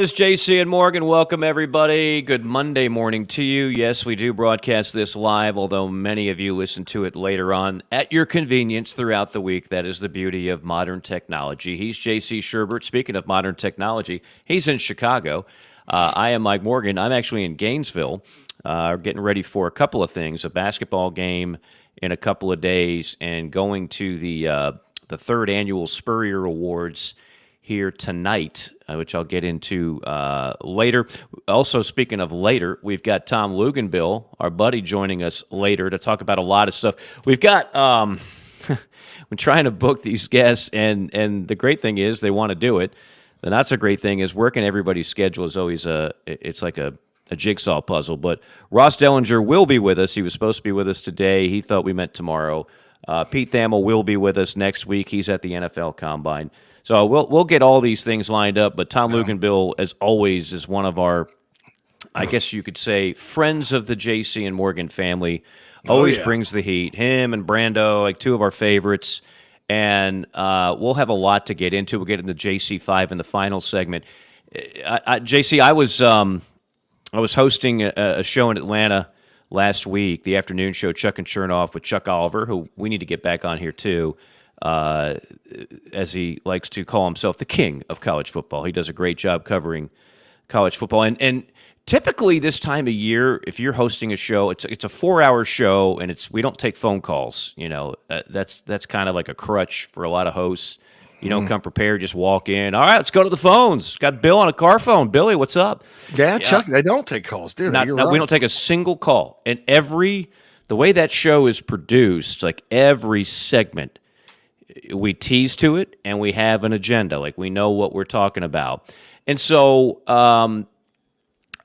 This is JC and Morgan. Welcome, everybody. Good Monday morning to you. Yes, we do broadcast this live, although many of you listen to it later on at your convenience throughout the week. That is the beauty of modern technology. He's JC Sherbert. Speaking of modern technology, he's in Chicago. I am Mike Morgan. I'm actually in Gainesville, getting ready for a couple of things, a basketball game in a couple of days, and going to the third annual Spurrier Awards here tonight, which I'll get into later. Also, speaking of later, we've got Tom Luganbill, our buddy, joining us later to talk about a lot of stuff. We've got we're trying to book these guests, and the great thing is they want to do it. The not so great thing is working everybody's schedule is always it's like a jigsaw puzzle. But Ross Dellinger will be with us. He was supposed to be with us today. He thought we meant tomorrow. Pete Thamel will be with us next week. He's at the NFL Combine. So we'll get all these things lined up, but Tom Luganbill, as always, is one of our, I guess you could say, friends of the JC and Morgan family. Always brings the heat. Him and Brando, like two of our favorites. And we'll have a lot to get into. We'll get into JC5 in the final segment. JC, I was hosting a show in Atlanta last week, the afternoon show, Chuck and Chernoff, with Chuck Oliver, who we need to get back on here too. As he likes to call himself, the king of college football. He does a great job covering college football. And typically this time of year, if you're hosting a show, it's a 4-hour show, and we don't take phone calls. You know, that's kind of like a crutch for a lot of hosts. You don't come prepared, just walk in. All right, let's go to the phones. Got Bill on a car phone. Billy, what's up? Yeah, Chuck, they don't take calls, do they? We don't take a single call. And the way that show is produced, like every segment, we tease to it, and we have an agenda. Like, we know what we're talking about. And so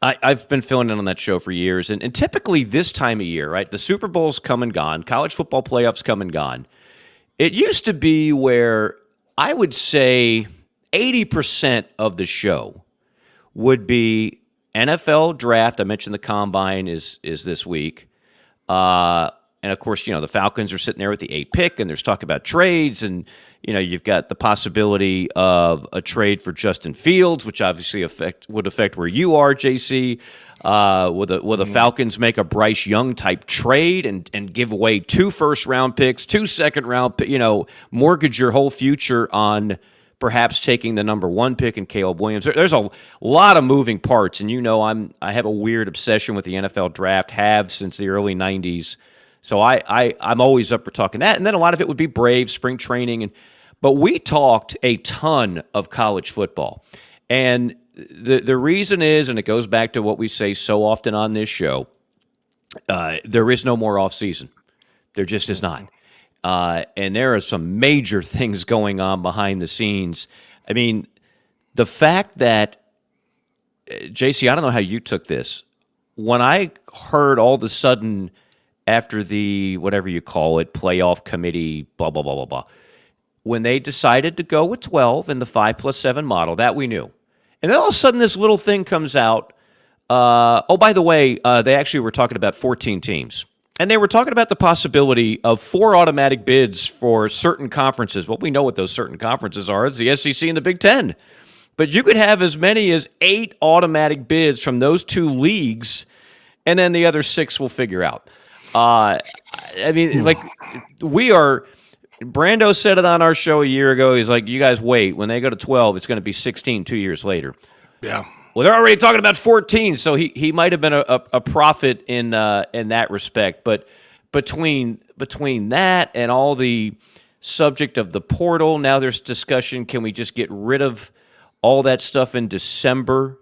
I've been filling in on that show for years. And typically this time of year, right, the Super Bowl's come and gone. College football playoffs come and gone. It used to be where I would say 80% of the show would be NFL draft. I mentioned the Combine is this week. And, of course, you know, the Falcons are sitting there with the 8th pick, and there's talk about trades. And, you know, you've got the possibility of a trade for Justin Fields, which obviously would affect where you are, JC. Will the Falcons make a Bryce Young-type trade and give away 2 first-round picks, 2 second-round picks, mortgage your whole future on perhaps taking the number 1 pick in Caleb Williams? There's a lot of moving parts, and I have a weird obsession with the NFL draft, have since the early 90s. So I'm always up for talking that. And then a lot of it would be Braves, spring training. But we talked a ton of college football. And the reason is, and it goes back to what we say so often on this show, there is no more offseason. There just is not. And there are some major things going on behind the scenes. I mean, the fact that, JC, I don't know how you took this. When I heard all of a sudden, after the, whatever you call it, playoff committee, blah, blah, blah, blah, blah, when they decided to go with 12 in the 5+7 model, that we knew. And then all of a sudden this little thing comes out. By the way, they actually were talking about 14 teams. And they were talking about the possibility of 4 automatic bids for certain conferences. Well, we know what those certain conferences are. It's the SEC and the Big Ten. But you could have as many as 8 automatic bids from those 2 leagues, and then the other 6 will figure out. I mean, like, Brando said it on our show a year ago. He's like, you guys wait. When they go to 12, it's going to be 16 2 years later. Yeah. Well, they're already talking about 14, so he might have been a prophet in that respect. But between that and all the subject of the portal, now there's discussion, can we just get rid of all that stuff in December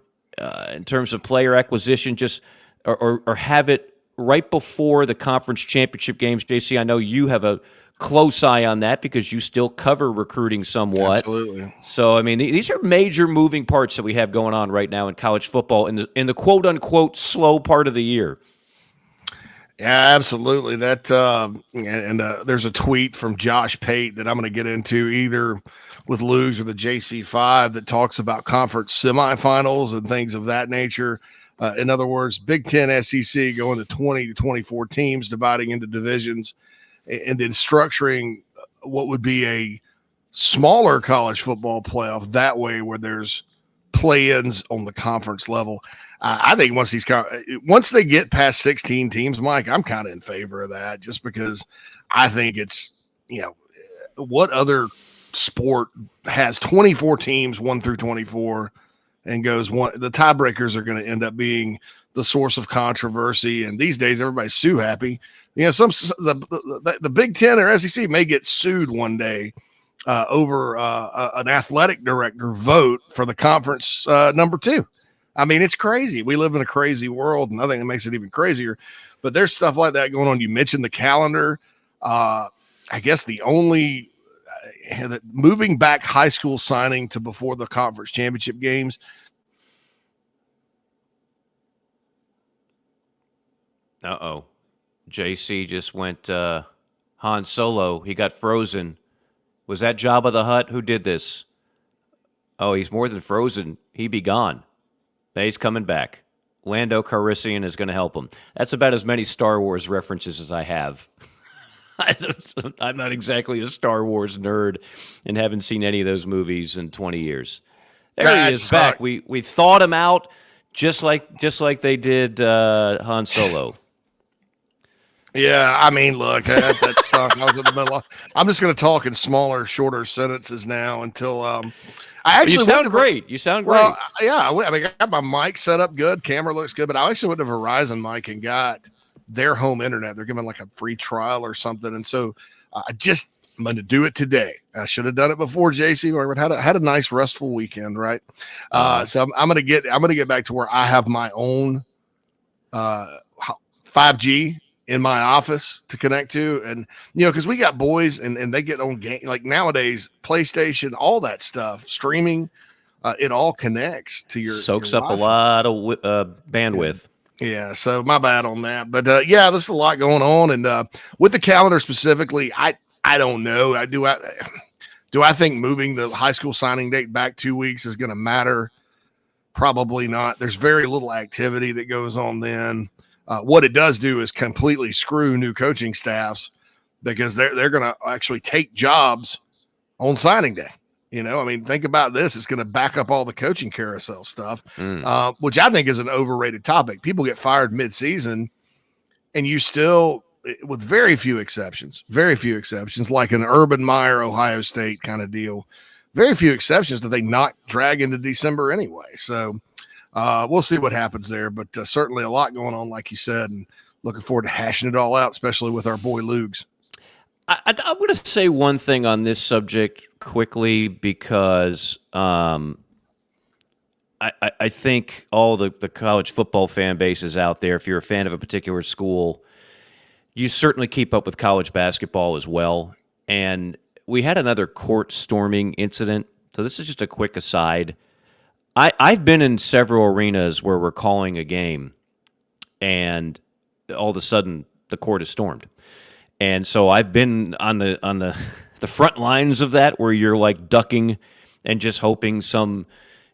in terms of player acquisition, just or have it right before the conference championship games? JC, I know you have a close eye on that because you still cover recruiting somewhat. Absolutely. So, I mean, these are major moving parts that we have going on right now in college football in the quote-unquote slow part of the year. Yeah, absolutely. That there's a tweet from Josh Pate that I'm going to get into either with Lugs or the JC5 that talks about conference semifinals and things of that nature. In other words, Big Ten, SEC going to 20 to 24 teams, dividing into divisions, and then structuring what would be a smaller college football playoff that way, where there's play-ins on the conference level. I think once they get past 16 teams, Mike, I'm kind of in favor of that, just because I think it's, what other sport has 24 teams, 1 through 24, and goes one? The tiebreakers are going to end up being the source of controversy. And these days, everybody's sue happy. The Big Ten or SEC may get sued one day over an athletic director vote for the conference number 2. I mean, it's crazy. We live in a crazy world, and I think it makes it even crazier. But there's stuff like that going on. You mentioned the calendar. I guess the only moving back high school signing to before the conference championship games. Uh-oh. JC just went Han Solo. He got frozen. Was that Jabba the Hutt? Who did this? Oh, he's more than frozen. He be gone. He's coming back. Lando Calrissian is going to help him. That's about as many Star Wars references as I have. I'm not exactly a Star Wars nerd and haven't seen any of those movies in 20 years. There he is back. We thawed him out just like they did Han Solo. Yeah, I mean, look, that stuff. I was in the middle. I'm just going to talk in smaller, shorter sentences now until I actually. You sound great. You sound great. Well, yeah, I got my mic set up good. Camera looks good, but I actually went to Verizon mic and got their home internet. They're giving like a free trial or something, and so I'm going to do it today. I should have done it before, JC. But had a nice restful weekend, right? So I'm going to get back to where I have my own 5G in my office to connect to. And, because we got boys and they get on game, like nowadays, PlayStation, all that stuff, streaming, it all connects to soaks your up Wi-Fi. A lot of bandwidth. Yeah. So my bad on that, but there's a lot going on. And with the calendar specifically, I don't know. Do I think moving the high school signing date back 2 weeks is going to matter? Probably not. There's very little activity that goes on then. What it does do is completely screw new coaching staffs, because they're going to actually take jobs on signing day. I mean, think about this. It's going to back up all the coaching carousel stuff, which I think is an overrated topic. People get fired mid-season, and you still, with very few exceptions, like an Urban Meyer, Ohio State kind of deal, very few exceptions do they not drag into December anyway. So we'll see what happens there, but certainly a lot going on, like you said, and looking forward to hashing it all out, especially with our boy Lugs. I'm going to say one thing on this subject quickly, because I think all the college football fan bases out there, if you're a fan of a particular school, you certainly keep up with college basketball as well. And we had another court storming incident. So this is just a quick aside. I've been in several arenas where we're calling a game, and all of a sudden the court is stormed. And so I've been on the front lines of that, where you're like ducking and just hoping some,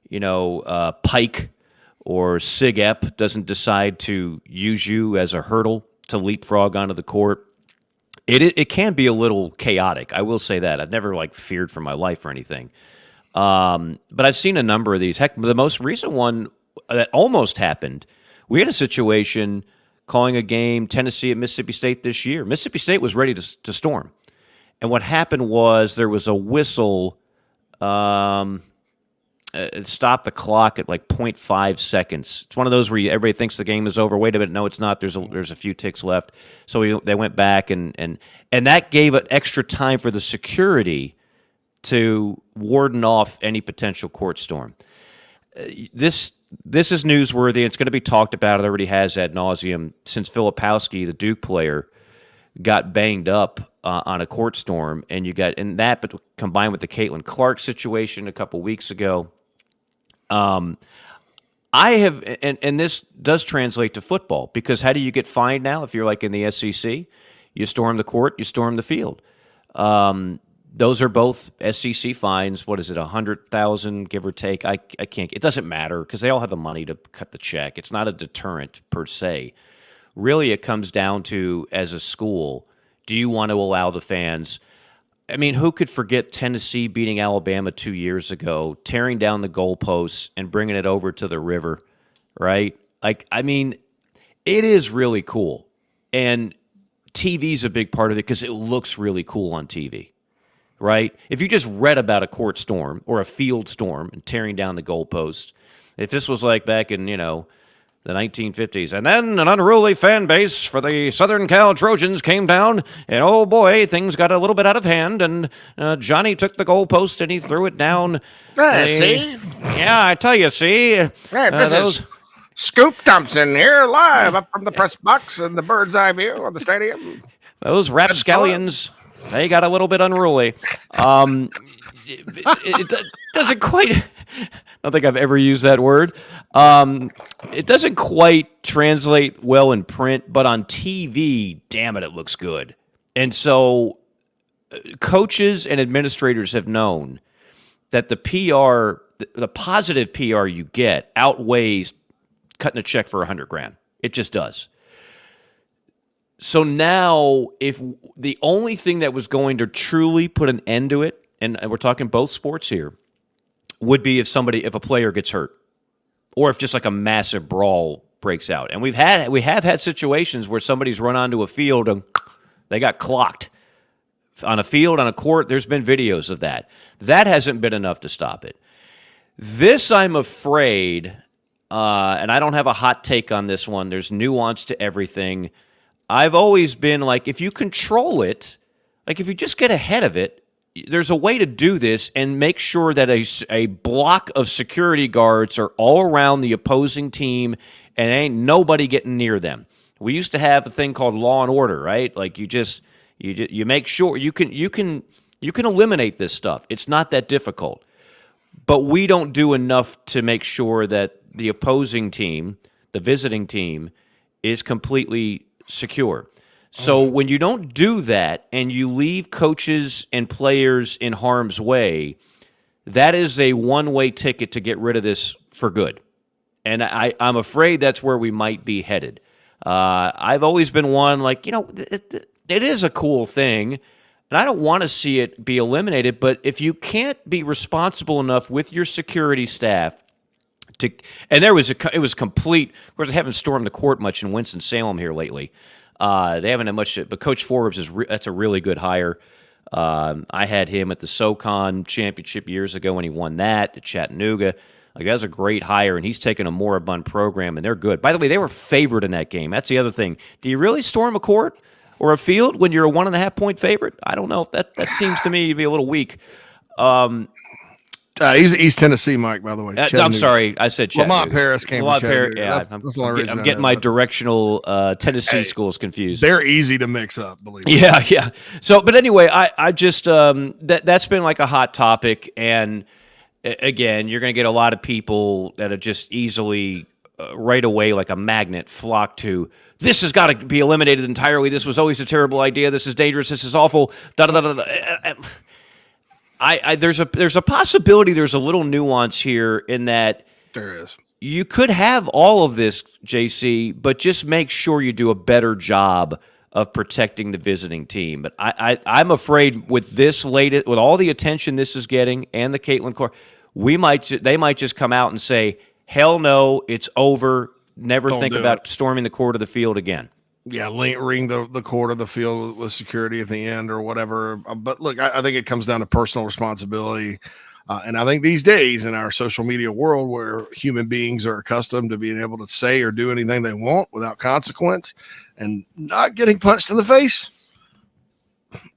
pike or Sig Ep doesn't decide to use you as a hurdle to leapfrog onto the court. It can be a little chaotic. I will say that. I've never feared for my life or anything. But I've seen a number of these. Heck, the most recent one that almost happened, we had a situation calling a game, Tennessee at Mississippi State this year. Mississippi State was ready to storm. And what happened was there was a whistle, it stopped the clock at 0.5 seconds. It's one of those where everybody thinks the game is over. Wait a minute, no, it's not. There's a few ticks left. So they went back, and that gave it extra time for the security to warden off any potential court storm. This is newsworthy. It's going to be talked about. It already has ad nauseum since Filipowski, the Duke player, got banged up on a court storm, and but combined with the Caitlin Clark situation a couple weeks ago. I have, and this does translate to football, because how do you get fined now if you're in the SEC? You storm the court, you storm the field. Those are both SEC fines. What is it, $100,000, give or take? I can't. It doesn't matter, because they all have the money to cut the check. It's not a deterrent per se. Really, it comes down to, as a school, do you want to allow the fans? I mean, who could forget Tennessee beating Alabama 2 years ago, tearing down the goalposts and bringing it over to the river, right? Like, I mean, it is really cool. And TV's a big part of it because it looks really cool on TV, right? If you just read about a court storm or a field storm and tearing down the goalposts, if this was like back in, the 1950s, and then an unruly fan base for the Southern Cal Trojans came down, and oh boy, things got a little bit out of hand, and Johnny took the goalpost and he threw it down. See? Yeah, I tell you, see? Right, this is Scoop Thompson here, live up from the press box and the bird's eye view of the stadium. Those rapscallions, they got a little bit unruly. It doesn't quite... I don't think I've ever used that word. It doesn't quite translate well in print, but on TV, damn it, it looks good. And so coaches and administrators have known that the PR, the positive PR you get outweighs cutting a check for $100,000. It just does. So now, if the only thing that was going to truly put an end to it, and we're talking both sports here, would be if a player gets hurt, or if just like a massive brawl breaks out. And we have had situations where somebody's run onto a field and they got clocked on a field, on a court. There's been videos of that. That hasn't been enough to stop it. This, I'm afraid, and I don't have a hot take on this one. There's nuance to everything. I've always been like, if you control it, like if you just get ahead of it, there's a way to do this and make sure that a block of security guards are all around the opposing team and ain't nobody getting near them. We used to have a thing called law and order, right? Like you make sure you can eliminate this stuff. It's not that difficult. But we don't do enough to make sure that the opposing team, the visiting team, is completely secure. So when you don't do that and you leave coaches and players in harm's way, that is a one-way ticket to get rid of this for good. And I'm afraid that's where we might be headed. I've always been one like, it is a cool thing, and I don't want to see it be eliminated, but if you can't be responsible enough with your security staff and it was complete. Of course, I haven't stormed the court much in Winston-Salem here lately. They haven't had much, but Coach Forbes that's a really good hire. I had him at the SoCon championship years ago when he won that at Chattanooga. Like, that's a great hire, and he's taken a moribund program, and they're good. By the way, they were favored in that game. That's the other thing. Do you really storm a court or a field when you're a 1.5-point favorite? I don't know. That seems to me to be a little weak. He's East Tennessee, Mike, by the way. I'm sorry. I said Chattanooga. Lamont Paris came from Chattanooga. Yeah, that's the only reason I'm getting my directional Tennessee schools confused. They're easy to mix up, believe me. Yeah. So, but anyway, I just that's been like a hot topic, and again, you're going to get a lot of people that are just easily right away, like a magnet, flock to this has got to be eliminated entirely. This was always a terrible idea. This is dangerous. This is awful. Da da da da. There's a possibility there's a little nuance here in that there is. You could have all of this, JC, but just make sure you do a better job of protecting the visiting team. But I'm afraid with this latest, with all the attention this is getting and the Caitlin Clark, they might just come out and say, hell no, it's over. Never think about storming the court of the field again. Yeah, ring the court of the field with security at the end or whatever. But look, I think it comes down to personal responsibility. And I think these days in our social media world where human beings are accustomed to being able to say or do anything they want without consequence and not getting punched in the face,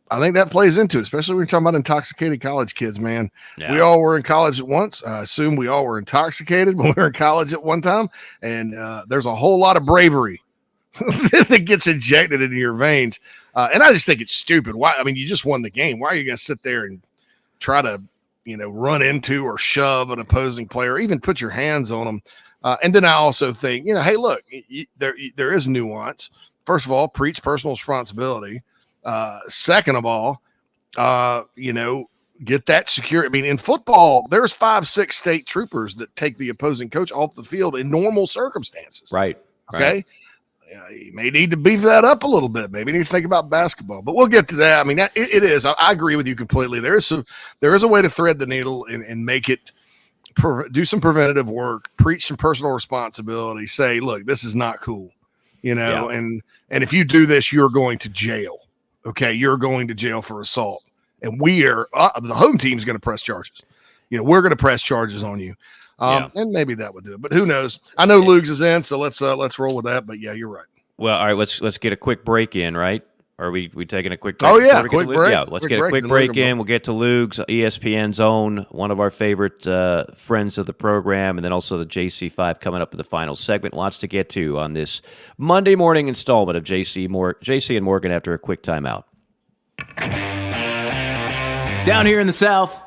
I think that plays into it, especially when you're talking about intoxicated college kids, man. Yeah. We all were in college at once. I assume we all were intoxicated when we were in college at one time. And there's a whole lot of bravery that gets injected into your veins. And I just think it's stupid. Why? I mean, you just won the game. Why are you going to sit there and try to, run into or shove an opposing player, or even put your hands on them? And then I also think, hey, look, there is nuance. First of all, preach personal responsibility. Second of all, get that security. I mean, in football, there's 5-6 state troopers that take the opposing coach off the field in normal circumstances. Right. Okay. you may need to beef that up a little bit. Maybe you need to think about basketball, but we'll get to that. I mean, it is. I agree with you completely. There is a way to thread the needle and make it do some preventative work, preach some personal responsibility, say, look, this is not cool, and if you do this, you're going to jail. Okay. You're going to jail for assault, and the home team's going to press charges. We're going to press charges on you. And maybe that would do it, but who knows? I know Lugs is in, so let's roll with that. But yeah, you're right. Well, all right, let's get a quick break in, right? Are we taking a quick break? Oh yeah, quick break. Yeah, let's get a quick break in. We'll get to Lugs, ESPN's own, one of our favorite friends of the program, and then also the JC5 coming up in the final segment. Lots to get to on this Monday morning installment of JC and Morgan after a quick timeout. Down here in the South,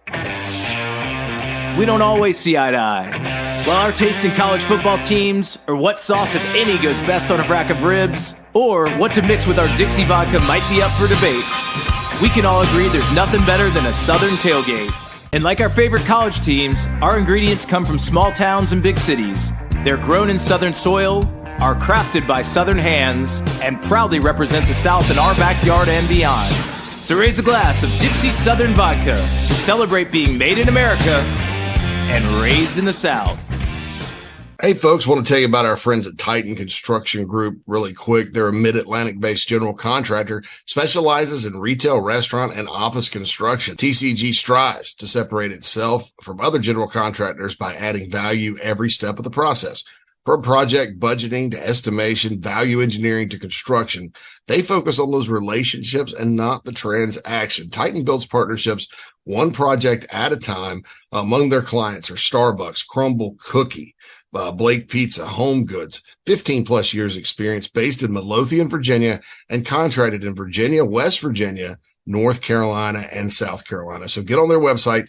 we don't always see eye to eye. While our taste in college football teams, or what sauce, if any, goes best on a rack of ribs, or what to mix with our Dixie vodka might be up for debate, we can all agree there's nothing better than a Southern tailgate. And like our favorite college teams, our ingredients come from small towns and big cities. They're grown in Southern soil, are crafted by Southern hands, and proudly represent the South in our backyard and beyond. So raise a glass of Dixie Southern Vodka to celebrate being made in America and raised in the South. Hey, folks, want to tell you about our friends at Titan Construction Group really quick. They're a mid-Atlantic-based general contractor, specializes in retail, restaurant, and office construction. TCG strives to separate itself from other general contractors by adding value every step of the process. From project budgeting to estimation, value engineering to construction, they focus on those relationships and not the transaction. Titan builds partnerships one project at a time. Among their clients are Starbucks, Crumble Cookie, Blake Pizza, Home Goods, 15 plus years experience, based in Midlothian, Virginia, and contracted in Virginia, West Virginia, North Carolina, and South Carolina. So get on their website,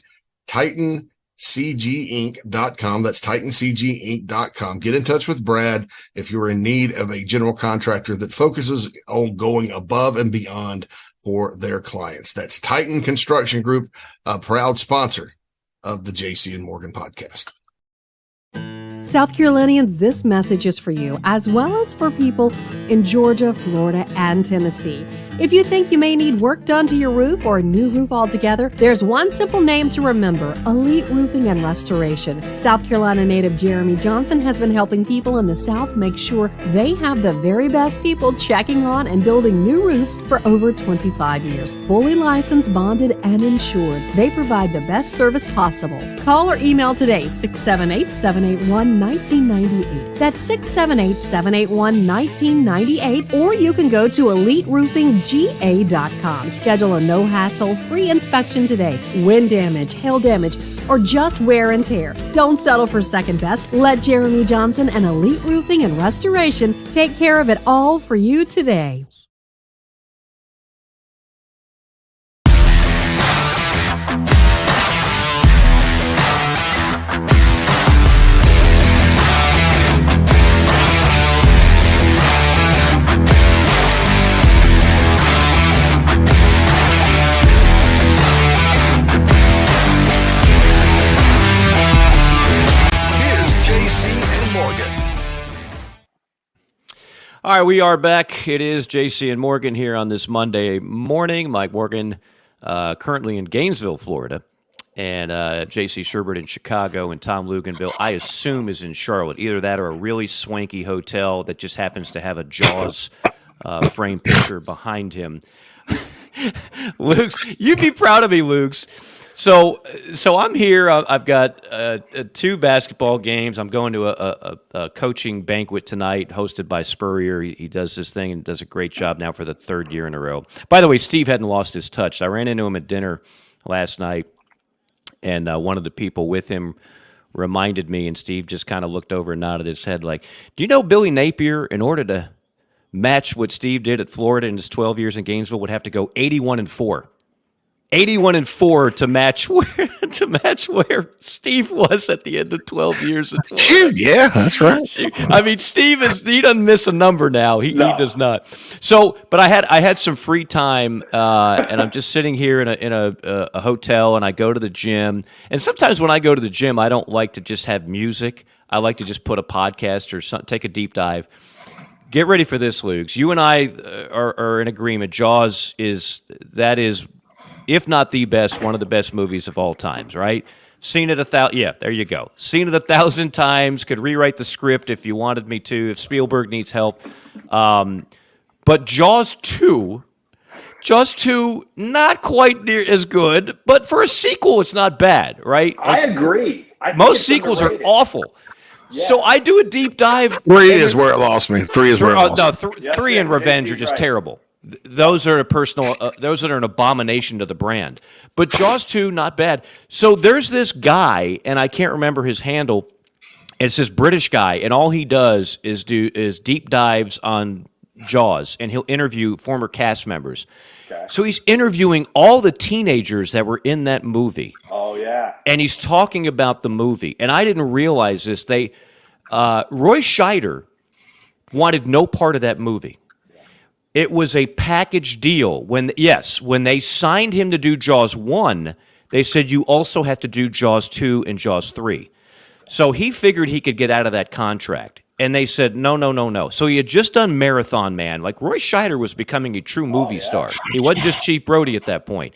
TitanCGinc.com. That's TitanCGinc.com. Get in touch with Brad if you're in need of a general contractor that focuses on going above and beyond for their clients. That's Titan Construction Group, a proud sponsor of the JC and Morgan podcast. South Carolinians, this message is for you, as well as for people in Georgia, Florida, and Tennessee. If you think you may need work done to your roof or a new roof altogether, there's one simple name to remember: Elite Roofing and Restoration. South Carolina native Jeremy Johnson has been helping people in the South make sure they have the very best people checking on and building new roofs for over 25 years. Fully licensed, bonded, and insured, they provide the best service possible. Call or email today, 678-781-1998. That's 678-781-1998. Or you can go to EliteRoofingGA.com. Schedule a no-hassle, free inspection today. Wind damage, hail damage, or just wear and tear. Don't settle for second best. Let Jeremy Johnson and Elite Roofing and Restoration take care of it all for you today. All right, we are back. It is JC and Morgan here on this Monday morning. Mike Morgan currently in Gainesville, Florida, and JC Sherbert in Chicago, and Tom Luganbill, I assume, is in Charlotte. Either that or a really swanky hotel that just happens to have a Jaws frame picture behind him. Luke's, you'd be proud of me, Luke's. So I'm here. I've got 2 basketball games. I'm going to a coaching banquet tonight hosted by Spurrier. He does this thing and does a great job now for the 3rd year in a row. By the way, Steve hadn't lost his touch. I ran into him at dinner last night, and one of the people with him reminded me, and Steve just kind of looked over and nodded his head like, do you know Billy Napier, in order to match what Steve did at Florida in his 12 years in Gainesville, would have to go 81-4. 81-4 to match where Steve was at the end of 12 years. Shoot, yeah, that's right. I mean, he doesn't miss a number now. He does not. So, but I had some free time, and I'm just sitting here in a hotel, and I go to the gym. And sometimes when I go to the gym, I don't like to just have music. I like to just put a podcast or take a deep dive. Get ready for this, Luke. You and I are in agreement. Jaws is, if not the best, one of the best movies of all times, right? Seen it 1,000. Yeah, there you go. Seen it 1,000 times. Could rewrite the script if you wanted me to. If Spielberg needs help, but Jaws 2, not quite near as good. But for a sequel, it's not bad, right? I agree. Most sequels are awful. Yeah. So I do a deep dive. 3 is where it lost me. 3 is where it lost me. 3 and Revenge are just terrible. Those are those are an abomination to the brand. But Jaws 2, not bad. So there's this guy, and I can't remember his handle. It's this British guy, and all he does is deep dives on Jaws, and he'll interview former cast members. Okay. So he's interviewing all the teenagers that were in that movie. Oh yeah. And he's talking about the movie, and I didn't realize this. Roy Scheider wanted no part of that movie. It was a package deal. When they signed him to do Jaws 1, they said you also have to do Jaws 2 and Jaws 3. So he figured he could get out of that contract. And they said, no. So he had just done Marathon Man. Like, Roy Scheider was becoming a true movie star. He wasn't just Chief Brody at that point.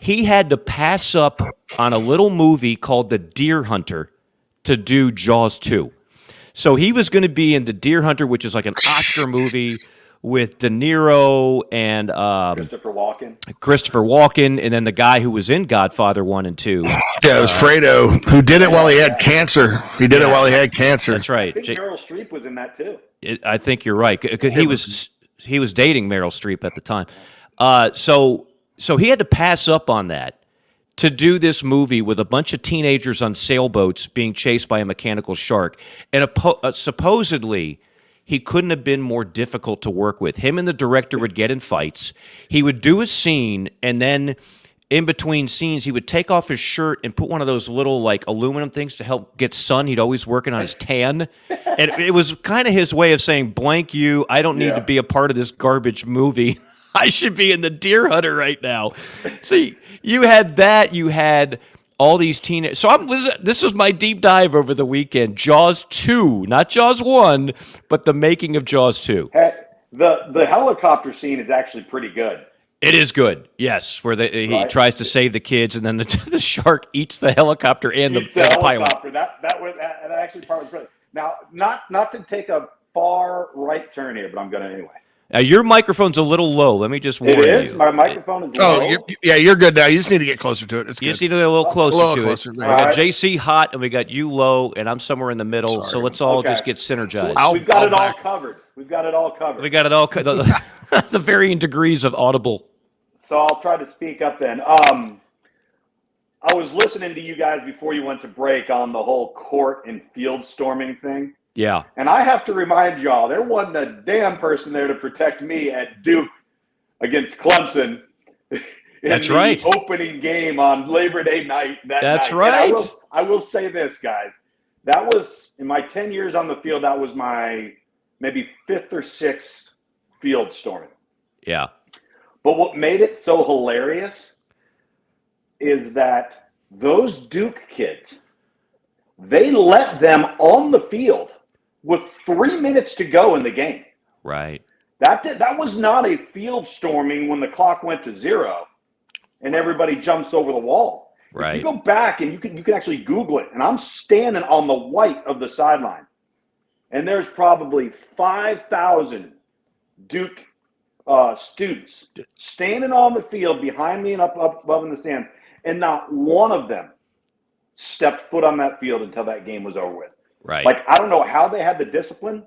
He had to pass up on a little movie called The Deer Hunter to do Jaws 2. So he was going to be in The Deer Hunter, which is like an Oscar movie with De Niro and Christopher Walken, and then the guy who was in Godfather 1 and 2. Yeah, it was Fredo, who did it while he had cancer. He did it while he had cancer. That's right. I think Meryl Streep was in that too. I think you're right. He was dating Meryl Streep at the time. So he had to pass up on that to do this movie with a bunch of teenagers on sailboats being chased by a mechanical shark. And supposedly, he couldn't have been more difficult to work with. Him and the director would get in fights. He would do a scene, and then in between scenes, he would take off his shirt and put one of those little like aluminum things to help get sun. He'd always working on his tan. And it was kind of his way of saying, blank you, I don't need to be a part of this garbage movie. I should be in The Deer Hunter right now. So you had that. You had all these teenagers. So this was my deep dive over the weekend. Jaws 2, not Jaws 1, but the making of Jaws 2. Hey, the helicopter scene is actually pretty good. It is good, yes, where he tries to save the kids, and then the shark eats the helicopter and the pilot. That actually part was brilliant. Now, not to take a far right turn here, but I'm going to anyway. Now, your microphone's a little low. Let me just warn you. It is? My microphone is low? You're good now. You just need to get closer to it. It's good. You just need to get a little closer to it. We got JC hot, and we got you low, and I'm somewhere in the middle. Sorry. So let's all just get synergized. We've got it all covered. We got it all the varying degrees of audible. So I'll try to speak up then. I was listening to you guys before you went to break on the whole court and field storming thing. Yeah. And I have to remind y'all, there wasn't a damn person there to protect me at Duke against Clemson. That's right. Opening game on Labor Day night. That's right. I will say this, guys. That was, in my 10 years on the field, that was my maybe 5th or 6th field storming. Yeah. But what made it so hilarious is that those Duke kids, they let them on the field with 3 minutes to go in the game. Right. That was not a field storming when the clock went to 0 and everybody jumps over the wall. Right. If you go back and you can actually Google it, and I'm standing on the white of the sideline, and there's probably 5,000 Duke students standing on the field behind me and up above in the stands, and not one of them stepped foot on that field until that game was over with. Right. Like, I don't know how they had the discipline,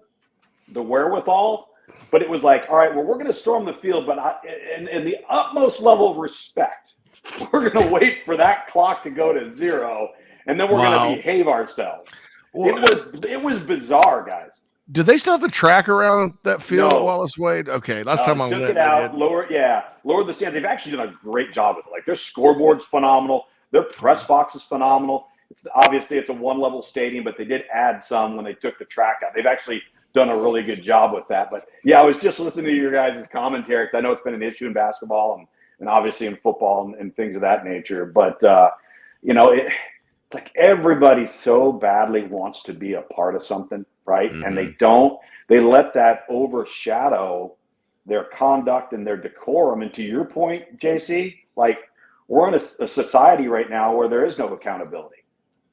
the wherewithal, but it was like, all right, well, we're going to storm the field, but in the utmost level of respect, we're going to wait for that clock to go to 0, and then we're going to behave ourselves. Well, it was bizarre, guys. Do they still have the track around that field at Wallace Wade? Okay, last time I went, took it out, lowered the stands. They've actually done a great job with it. Like, their scoreboard's phenomenal. Their press box is phenomenal. Obviously, it's a one-level stadium, but they did add some when they took the track out. They've actually done a really good job with that. But, yeah, I was just listening to your guys' commentary because I know it's been an issue in basketball and obviously in football and things of that nature. But, it's like everybody so badly wants to be a part of something. right? And they let that overshadow their conduct and their decorum. And to your point, JC, like, we're in a society right now where there is no accountability.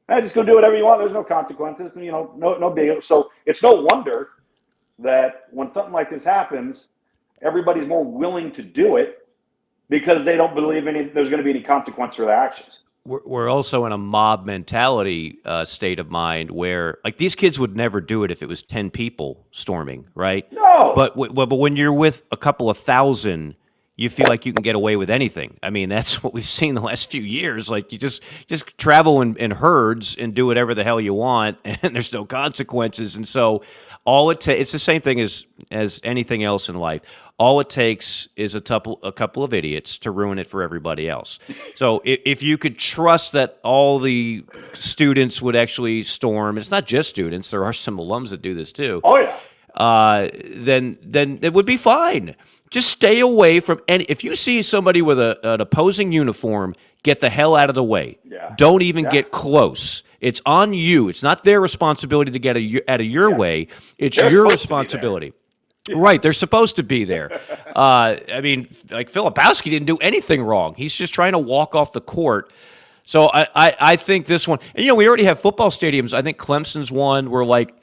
Just go do whatever you want. There's no consequences, no big deal. So it's no wonder that when something like this happens, everybody's more willing to do it because they don't believe there's going to be any consequence for their actions. We're also in a mob mentality state of mind where, like, these kids would never do it if it was 10 people storming, right? No. But when you're with a couple of thousand, you feel like you can get away with anything. I mean, that's what we've seen the last few years. Like, you just travel in herds and do whatever the hell you want, and there's no consequences. And so it's the same thing as anything else in life. All it takes is a couple of idiots to ruin it for everybody else. So if you could trust that all the students would actually storm, it's not just students, there are some alums that do this too. Oh, yeah. Then it would be fine. Just stay away from any. If you see somebody with an opposing uniform, get the hell out of the way. Yeah. Don't even get close. It's on you. It's not their responsibility to get out of your way. It's your responsibility. Right, they're supposed to be there. I mean, like, Filipowski didn't do anything wrong. He's just trying to walk off the court. So I think this one, and we already have football stadiums. I think Clemson's one where, like,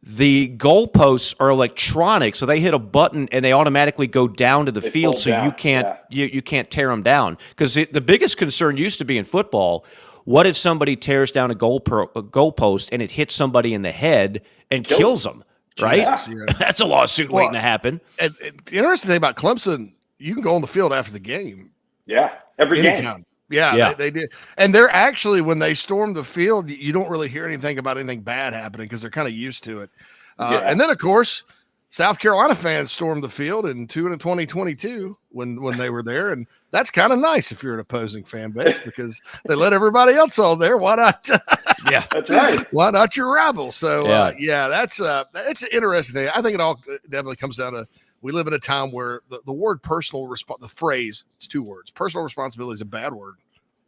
the goalposts are electronic, so they hit a button and they automatically go down to the field, so you can't tear them down. Because the biggest concern used to be in football, what if somebody tears down a goalpost and it hits somebody in the head and kills them? Right? Yeah. That's a lawsuit waiting to happen. And the interesting thing about Clemson, you can go on the field after the game. Yeah, every Anytime. game. Yeah. They did. And they're actually, when they storm the field, you don't really hear anything about anything bad happening because they're kind of used to it. And then, of course, South Carolina fans stormed the field in 2022 when they were there. And that's kind of nice if you're an opposing fan base because they let everybody else on there. Why not? Yeah, that's right. Why not your rival? So, that's an interesting thing. I think it all definitely comes down to, we live in a time where the word personal the phrase, it's two words. Personal responsibility is a bad word.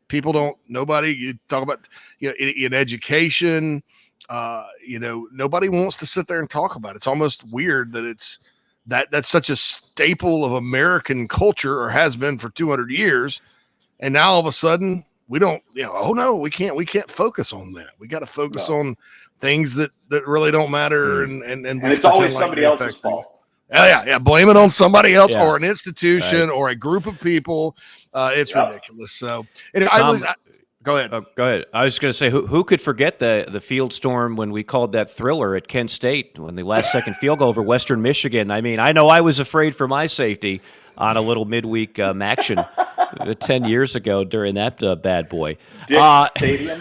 People you talk about, in education, nobody wants to sit there and talk about it. It's almost weird that that's such a staple of American culture, or has been for 200 years. And now all of a sudden we don't, oh no, we can't focus on that. We got to focus on things that really don't matter. And it's always somebody else's fault. Yeah. Blame it on somebody else or an institution or a group of people. It's ridiculous. So anyway, Tom, go ahead. Go ahead. I was going to say, who could forget the field storm when we called that thriller at Kent State when the last second field goal over Western Michigan? I mean, I know I was afraid for my safety on a little midweek action 10 years ago during that bad boy. Stadium.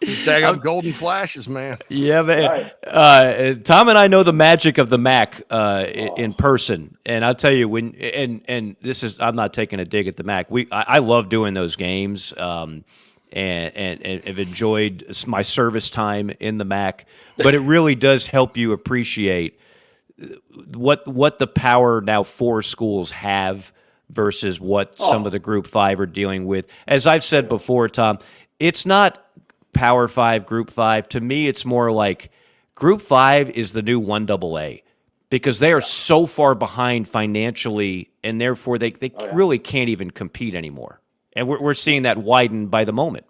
Daggum golden flashes, man. Yeah, man. Right. Tom and I know the magic of the MAC in person, and I'll tell you and this is, I'm not taking a dig at the MAC. I love doing those games, and have enjoyed my service time in the MAC. But it really does help you appreciate what the Power now 4 schools have versus what some of the Group 5 are dealing with. As I've said before, Tom, it's not Power 5, Group 5. To me, it's more like Group 5 is the new 1AA because they are so far behind financially, and therefore they really can't even compete anymore. And we're seeing that widen by the moment.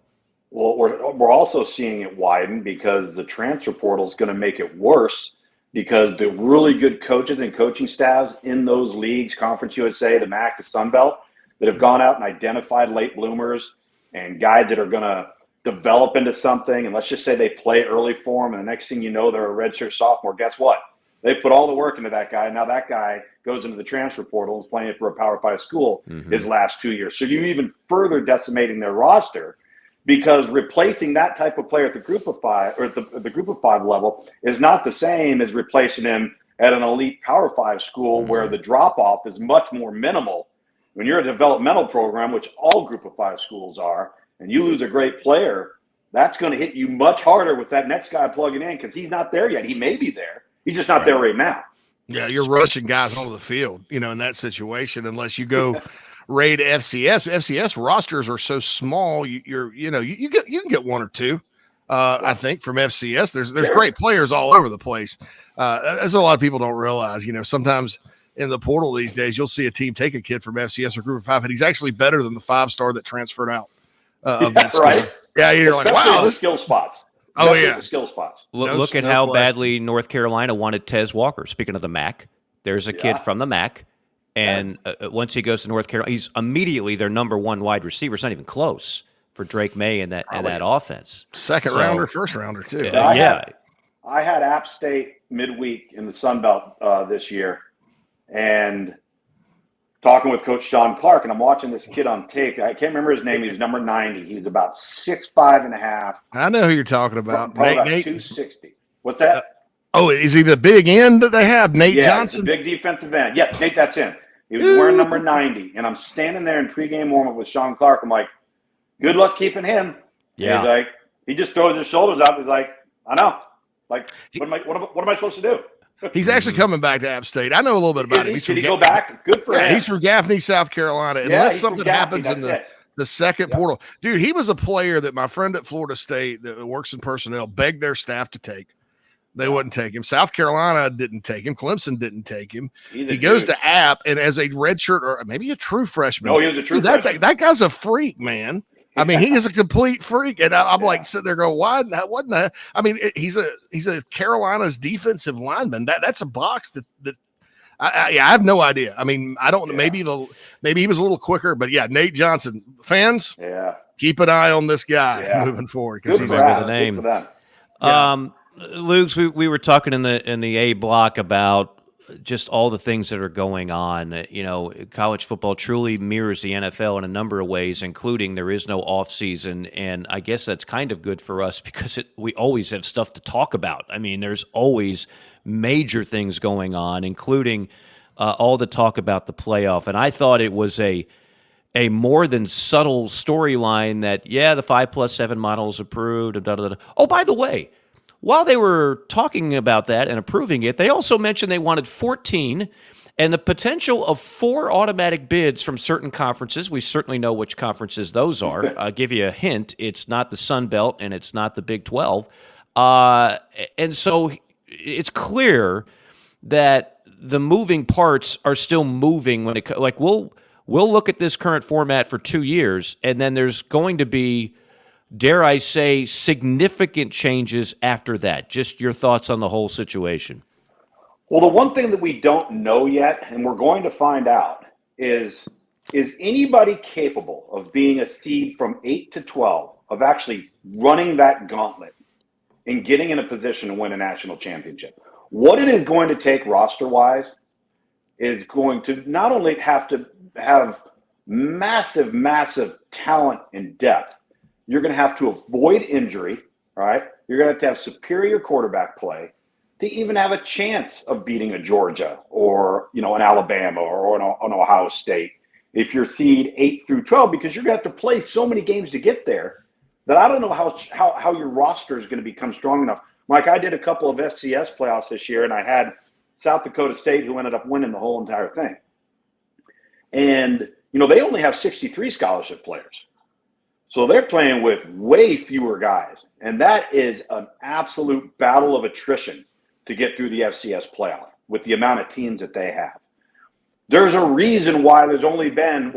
Well, we're also seeing it widen because the transfer portal is going to make it worse because the really good coaches and coaching staffs in those leagues, Conference USA, the MAC, the Sun Belt, that have gone out and identified late bloomers and guys that are going to develop into something, and let's just say they play early for them, and the next thing you know, they're a redshirt sophomore. Guess what? They put all the work into that guy, and now that guy goes into the transfer portal and is playing for a Power 5 school his last 2 years. So you're even further decimating their roster because replacing that type of player at the Group of 5 or at the Group of 5 level is not the same as replacing him at an elite Power 5 school where the drop-off is much more minimal. When you're a developmental program, which all Group of 5 schools are, and you lose a great player, that's going to hit you much harder with that next guy plugging in because he's not there yet. He may be there. He's just not there right now. Yeah, you're rushing guys onto the field, in that situation, unless you go raid FCS. FCS rosters are so small, you can get one or two. I think from FCS. There's great players all over the place. As a lot of people don't realize, sometimes in the portal these days, you'll see a team take a kid from FCS or Group of 5, and he's actually better than the 5-star that transferred out of that school. Right. Yeah, you're Especially like, wow, the skill spots. Oh, yeah. The skill spots. Look at how badly North Carolina wanted Tez Walker. Speaking of the MAC, there's a kid from the MAC, and once he goes to North Carolina, he's immediately their number one wide receiver. It's not even close for Drake May and that offense. Second rounder, first rounder too. I had App State midweek in the Sun Belt this year, and talking with Coach Sean Clark, and I'm watching this kid on tape. I can't remember his name. He's number 90. He's about 6'5.5". I know who you're talking about. Nate 260. What's that? Is he the big end that they have? Nate Johnson? The big defensive end. Yes, Nate, that's him. He was wearing number 90. And I'm standing there in pregame warm-up with Sean Clark. I'm like, good luck keeping him. Yeah. He's like, he just throws his shoulders up. He's like, I know. Like, what am I supposed to do? He's actually coming back to App State. I know a little bit about him. Did he go back? Good for him. He's from Gaffney, South Carolina. Unless something happens in the second portal. Dude, he was a player that my friend at Florida State that works in personnel begged their staff to take. They wouldn't take him. South Carolina didn't take him. Clemson didn't take him. He goes to App, and as a redshirt or maybe a true freshman. No, he was a true freshman. That guy's a freak, man. I mean, he is a complete freak, and I'm like sitting there going, "Why? Wasn't that?" I mean, he's a Carolina's defensive lineman. That's a box that I have no idea. I mean, I don't know. Maybe he was a little quicker, but Nate Johnson. Fans, keep an eye on this guy moving forward because he's the name. Luke's, we were talking in the A block about just all the things that are going on. College football truly mirrors the NFL in a number of ways, including there is no off season, and I guess that's kind of good for us because we always have stuff to talk about. I mean, there's always major things going on, including all the talk about the playoff. And I thought it was a more than subtle storyline that the 5+7 model is approved. Oh, by the way, while they were talking about that and approving it, they also mentioned they wanted 14 and the potential of 4 automatic bids from certain conferences. We certainly know which conferences those are. I'll give you a hint. It's not the Sun Belt and it's not the Big 12. And so it's clear that the moving parts are still moving when it like we'll look at this current format for 2 years, and then there's going to be, dare I say, significant changes after that. Just your thoughts on the whole situation. Well, the one thing that we don't know yet, and we're going to find out, is anybody capable of being a seed from 8 to 12, of actually running that gauntlet and getting in a position to win a national championship? What it is going to take roster-wise is going to not only have to have massive, massive talent and depth, you're going to have to avoid injury, right? You're going to have superior quarterback play to even have a chance of beating a Georgia or, an Alabama or an Ohio State if you're seed 8 through 12, because you're going to have to play so many games to get there that I don't know how your roster is going to become strong enough. Mike, I did a couple of FCS playoffs this year, and I had South Dakota State, who ended up winning the whole entire thing. And, they only have 63 scholarship players. So they're playing with way fewer guys. And that is an absolute battle of attrition to get through the FCS playoff with the amount of teams that they have. There's a reason why there's only been,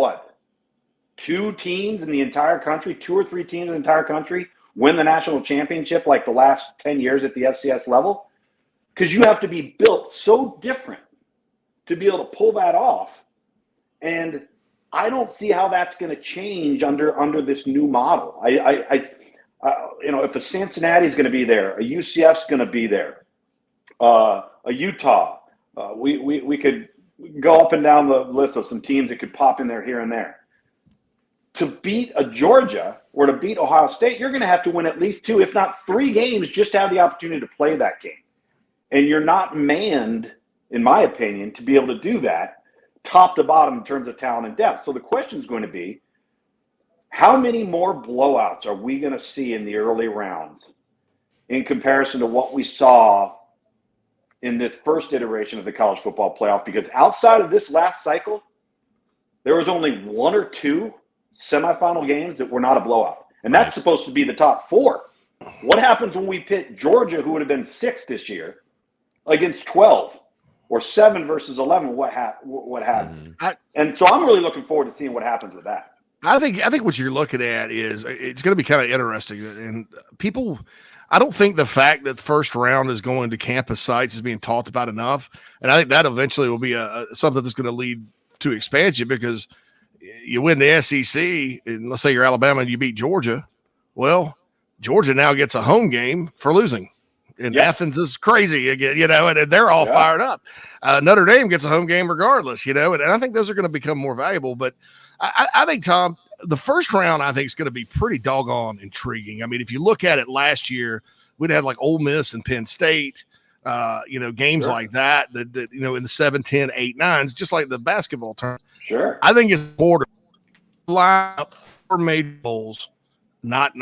2 teams in the entire country, 2 or 3 teams in the entire country win the national championship like the last 10 years at the FCS level? Because you have to be built so different to be able to pull that off. And I don't see how that's going to change under this new model. If a Cincinnati is going to be there, a UCF is going to be there, a Utah, we could go up and down the list of some teams that could pop in there here and there. To beat a Georgia or to beat Ohio State, you're going to have to win at least 2, if not 3 games, just to have the opportunity to play that game. And you're not manned, in my opinion, to be able to do that top to bottom in terms of talent and depth. So the question is going to be, how many more blowouts are we going to see in the early rounds in comparison to what we saw in this first iteration of the college football playoff? Because outside of this last cycle, there was only 1 or 2 semifinal games that were not a blowout. And that's supposed to be the top 4. What happens when we pit Georgia, who would have been 6 this year, against 12 or 7 versus 11? What happens? And so I'm really looking forward to seeing what happens with that. I think what you're looking at is it's going to be kind of interesting, and people. I don't think the fact that the first round is going to campus sites is being talked about enough, and I think that eventually will be something that's going to lead to expansion because you win the SEC, and let's say you're Alabama and you beat Georgia. Well, Georgia now gets a home game for losing. And Athens is crazy again, and they're all fired up. Notre Dame gets a home game regardless, and I think those are going to become more valuable. But I think, Tom, the first round, I think, is going to be pretty doggone intriguing. I mean, if you look at it last year, we'd had like Ole Miss and Penn State, games like that, in the 7, 10, 8, 9s, just like the basketball tournament. Sure. I think it's border line up for major bowls, not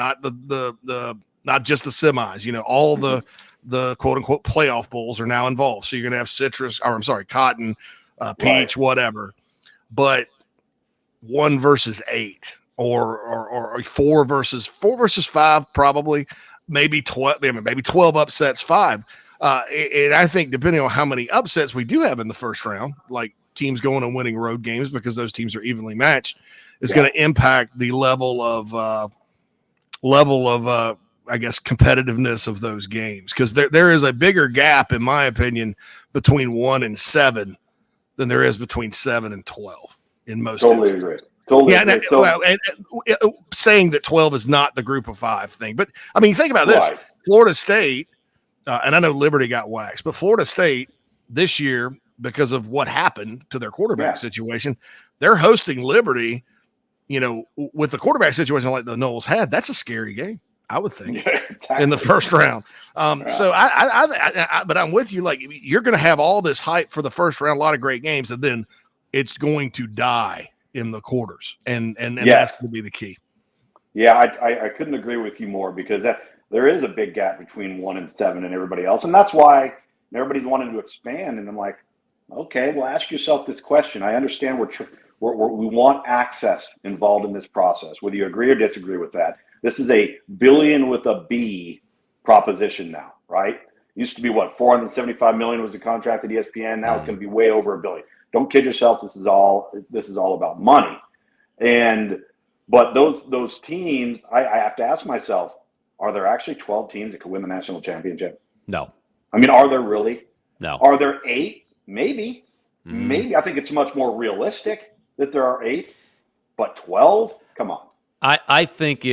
just the semis, all the quote unquote playoff bowls are now involved. So you're going to have cotton, peach, whatever, but 1 versus 8 or 4 versus 5, probably maybe 12 upsets, 5. And I think depending on how many upsets we do have in the first round, like teams going and winning road games because those teams are evenly matched, is going to impact the level of I guess competitiveness of those games, because there is a bigger gap, in my opinion, between 1 and 7 than there is between 7 and 12 in most instances. Totally agree. And saying that 12 is not the group of 5 thing, but I mean, think about this: Florida State, and I know Liberty got waxed, but Florida State this year, because of what happened to their quarterback situation, they're hosting Liberty. With the quarterback situation like the Knowles had, that's a scary game, I would think, in the first round. So but I'm with you. Like, you're going to have all this hype for the first round, a lot of great games, and then it's going to die in the quarters, and that's going to be the key. Yeah, I couldn't agree with you more, because there is a big gap between 1 and 7 and everybody else, and that's why everybody's wanting to expand. And I'm like, okay, well, ask yourself this question. I understand we want access involved in this process, whether you agree or disagree with that. This is a billion with a B proposition now, right? Used to be what, 475 million was the contract at ESPN. Now it's going to be way over $1 billion. Don't kid yourself. This is all about money. But those teams, I have to ask myself, are there actually 12 teams that could win the national championship? No. I mean, are there really? No. Are there 8? Maybe. Maybe. I think it's much more realistic that there are 8, but 12? Come on. I think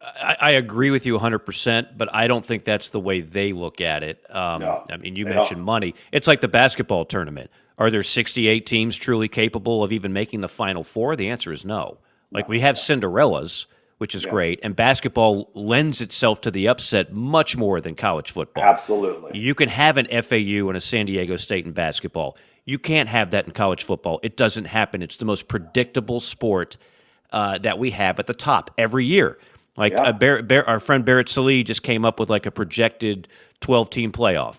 I agree with you 100%, but I don't think that's the way they look at it. No, I mean, you mentioned money. It's like the basketball tournament. Are there 68 teams truly capable of even making the Final Four? The answer is no. Like, we have Cinderellas, which is great, and basketball lends itself to the upset much more than college football. Absolutely. You can have an FAU and a San Diego State in basketball. You can't have that in college football. It doesn't happen. It's the most predictable sport that we have at the top every year. Like, our friend Barrett Sallee just came up with like a projected 12-team playoff.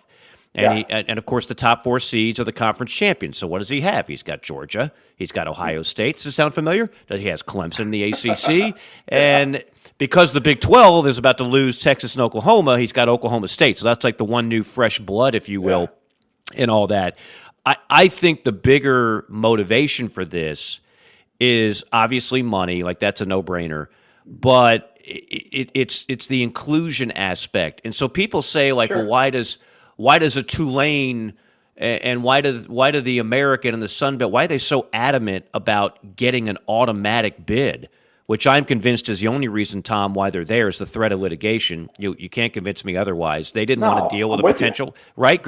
And and of course, the top 4 seeds are the conference champions. So what does he have? He's got Georgia. He's got Ohio State. Does it sound familiar? He has Clemson in the ACC. And because the Big 12 is about to lose Texas and Oklahoma, he's got Oklahoma State. So that's like the one new fresh blood, if you will, and all that. I think the bigger motivation for this is obviously money. Like, that's a no-brainer. But it's the inclusion aspect. And so people say, like, well, why does a Tulane and why do the American and the Sun Belt, why are they so adamant about getting an automatic bid? Which I'm convinced is the only reason, Tom, why they're there is the threat of litigation. You can't convince me otherwise. They didn't want to deal with the potential, right?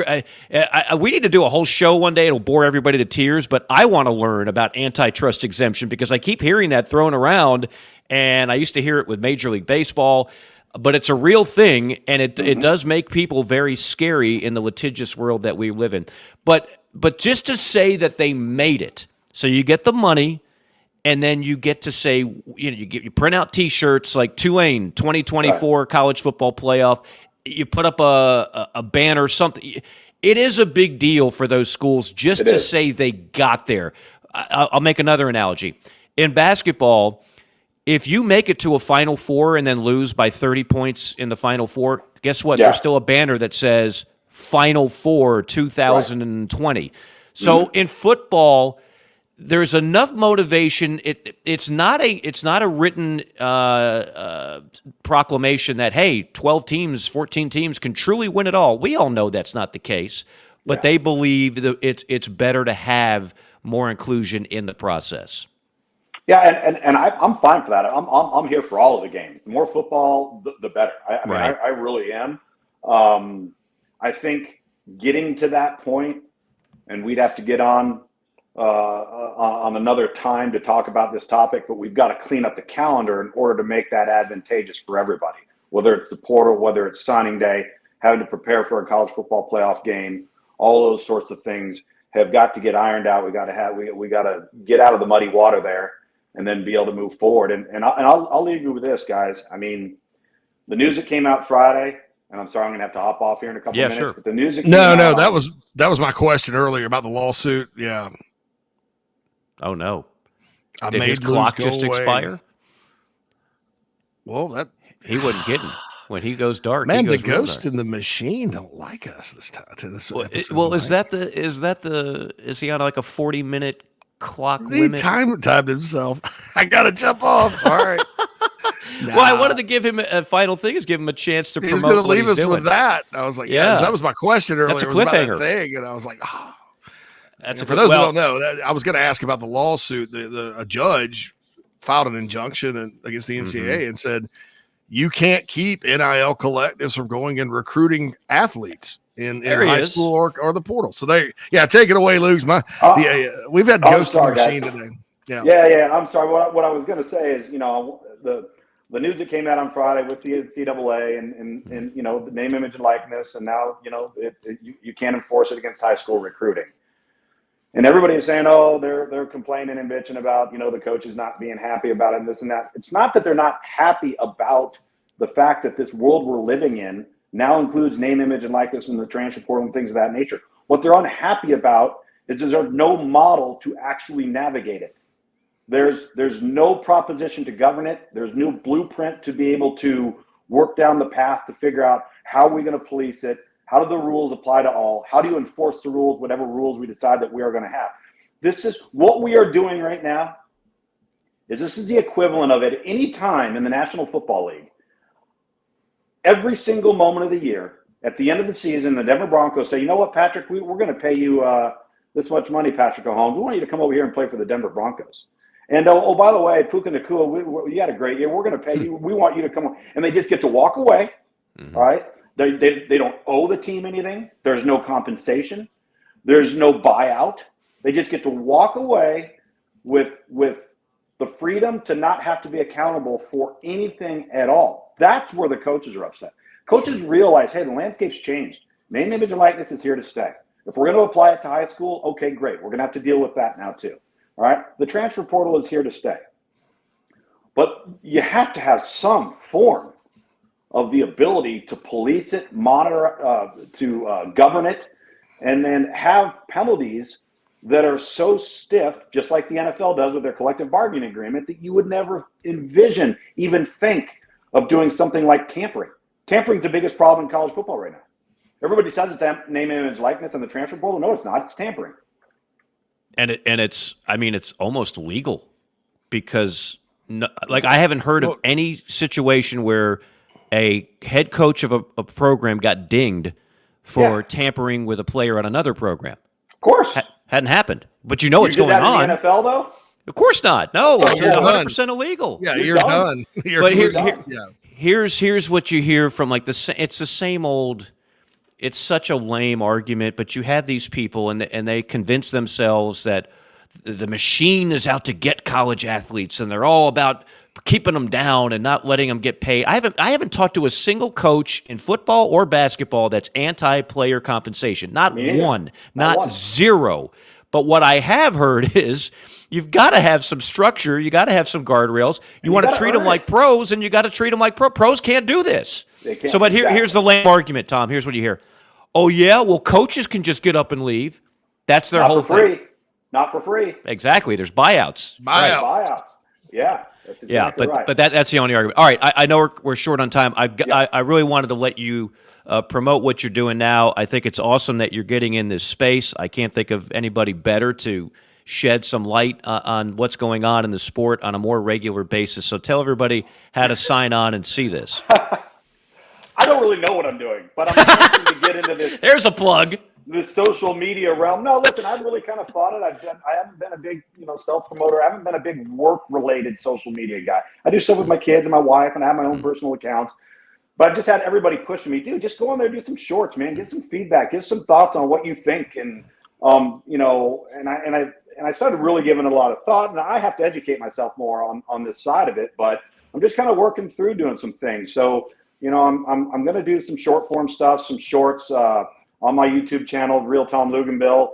We need to do a whole show one day. It'll bore everybody to tears, but I want to learn about antitrust exemption because I keep hearing that thrown around, and I used to hear it with Major League Baseball. But it's a real thing, and it does make people very scary in the litigious world that we live in. But just to say that they made it, so you get the money, and then you get to say, you print out T-shirts like Tulane 2024 college football playoff. You put up a banner, something. It is a big deal for those schools just to say they got there. I'll make another analogy. In basketball, if you make it to a Final Four and then lose by 30 points in the Final Four, guess what? Yeah. There's still a banner that says Final Four 2020. Right. So in football, there's enough motivation. It's not a written proclamation that, hey, 12 teams, 14 teams can truly win it all. We all know that's not the case, but they believe that it's better to have more inclusion in the process. Yeah, and I'm fine for that. I'm here for all of the games. The more football, the better. I mean, I really am. I think getting to that point, and we'd have to get on another time to talk about this topic, but we've got to clean up the calendar in order to make that advantageous for everybody. Whether it's the portal, whether it's signing day, having to prepare for a college football playoff game, all those sorts of things have got to get ironed out. We got to get out of the muddy water there, and then be able to move forward. And I'll leave you with this, guys. I mean, the news that came out Friday, and I'm sorry I'm gonna have to hop off here in a couple minutes. Sure. But the news that that was my question earlier about the lawsuit. Yeah. Oh no. Did his clock just expire? Well, he wasn't kidding. When he goes dark, man, he goes the ghost and the machine don't like us this time. Is he on like a 40-minute clock limit? He timed himself. I gotta jump off. All right. Well, I wanted to give him a final thing, is give him a chance to promote. He was going to leave us doing. with that. I was like, yeah, that was my question earlier. That's a cliffhanger thing, and I was like, oh. For who those who don't know, I was going to ask about the lawsuit. A judge filed an injunction against the NCAA and said, you can't keep NIL collectives from going and recruiting athletes in high school or the portal. So take it away, Luke. We've had ghost in the machine today. Yeah. I'm sorry. What I was going to say is, the news that came out on Friday with the NCAA and the name, image, and likeness, and now you can't enforce it against high school recruiting. And everybody is saying, oh, they're complaining and bitching about the coaches not being happy about it and this and that. It's not that they're not happy about the fact that this world we're living in now includes name, image, and likeness in the transfer portal and things of that nature. What they're unhappy about is there's no model to actually navigate it. There's no proposition to govern it. There's no blueprint to be able to work down the path to figure out how are we going to police it. How do the rules apply to all? How do you enforce the rules, whatever rules we decide that we are going to have? This is what we are doing right now. This is the equivalent of at any time in the National Football League. Every single moment of the year, at the end of the season, the Denver Broncos say, you know what, Patrick, we're going to pay you this much money, Patrick Mahomes. We want you to come over here and play for the Denver Broncos. And by the way, Puka Nacua, you had a great year. We're going to pay you. We want you to come on. And they just get to walk away. All right. They don't owe the team anything. There's no compensation. There's no buyout. They just get to walk away with the freedom to not have to be accountable for anything at all. That's where the coaches are upset. Coaches realize, hey, the landscape's changed. Name, image, and likeness is here to stay. If we're going to apply it to high school, okay, great. We're going to have to deal with that now too. All right. The transfer portal is here to stay. But you have to have some form of the ability to police it, monitor, to govern it, and then have penalties that are so stiff, just like the NFL does with their collective bargaining agreement, that you would never envision, even think of doing something like tampering. Tampering is the biggest problem in college football right now. Everybody says it's name, image, likeness, and the transfer portal. No, it's not. It's tampering. And it's almost legal because I haven't heard of any situation where a head coach of a program got dinged for tampering with a player on another program. Of course. Hadn't happened. But it's going on. In the NFL, though? Of course not. No, it's 100% illegal. Yeah, you're done. Here's what you hear from it's the same old. It's such a lame argument, but you have these people and they convince themselves that the machine is out to get college athletes and they're all about keeping them down and not letting them get paid. I haven't talked to a single coach in football or basketball that's anti-player compensation. Not one, not zero. But what I have heard is you've got to have some structure. You got to have some guardrails. You want to treat them like pros, and you got to treat them like pros. Pros can't do this. So, but here's the lame argument, Tom. Here's what you hear. Oh, yeah? Well, coaches can just get up and leave. That's their whole thing. Not for free. Exactly. There's buyouts. Buyouts. Yeah. That's Yeah, exactly right. but that's the only argument. All right, I know we're short on time. I really wanted to let you promote what you're doing now. I think it's awesome that you're getting in this space. I can't think of anybody better to shed some light on what's going on in the sport on a more regular basis. So tell everybody how to sign on and see this. I don't really know what I'm doing, but I'm attempting to get into this. There's a plug. This social media realm. No, listen, I've really kind of thought it. I haven't been a big, self-promoter. I haven't been a big work-related social media guy. I do stuff with my kids and my wife, and I have my own personal accounts. But I've just had everybody pushing me, dude, just go on there, do some shorts, man, get some feedback, give some thoughts on what you think, and and I started really giving it a lot of thought, and I have to educate myself more on this side of it. But I'm just kind of working through doing some things. So I'm going to do some short form stuff, some shorts on my YouTube channel, Real Tom Luganbill,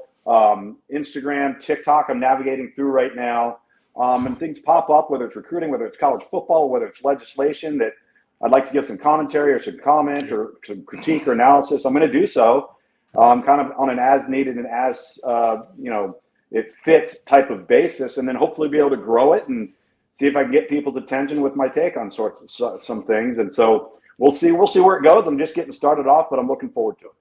Instagram, TikTok. I'm navigating through right now, and things pop up, whether it's recruiting, whether it's college football, whether it's legislation that I'd like to give some commentary or some comment or some critique or analysis. I'm going to do so, kind of on an as needed and as it fits type of basis, and then hopefully be able to grow it and see if I can get people's attention with my take on some things. And so we'll see where it goes. I'm just getting started off, but I'm looking forward to it.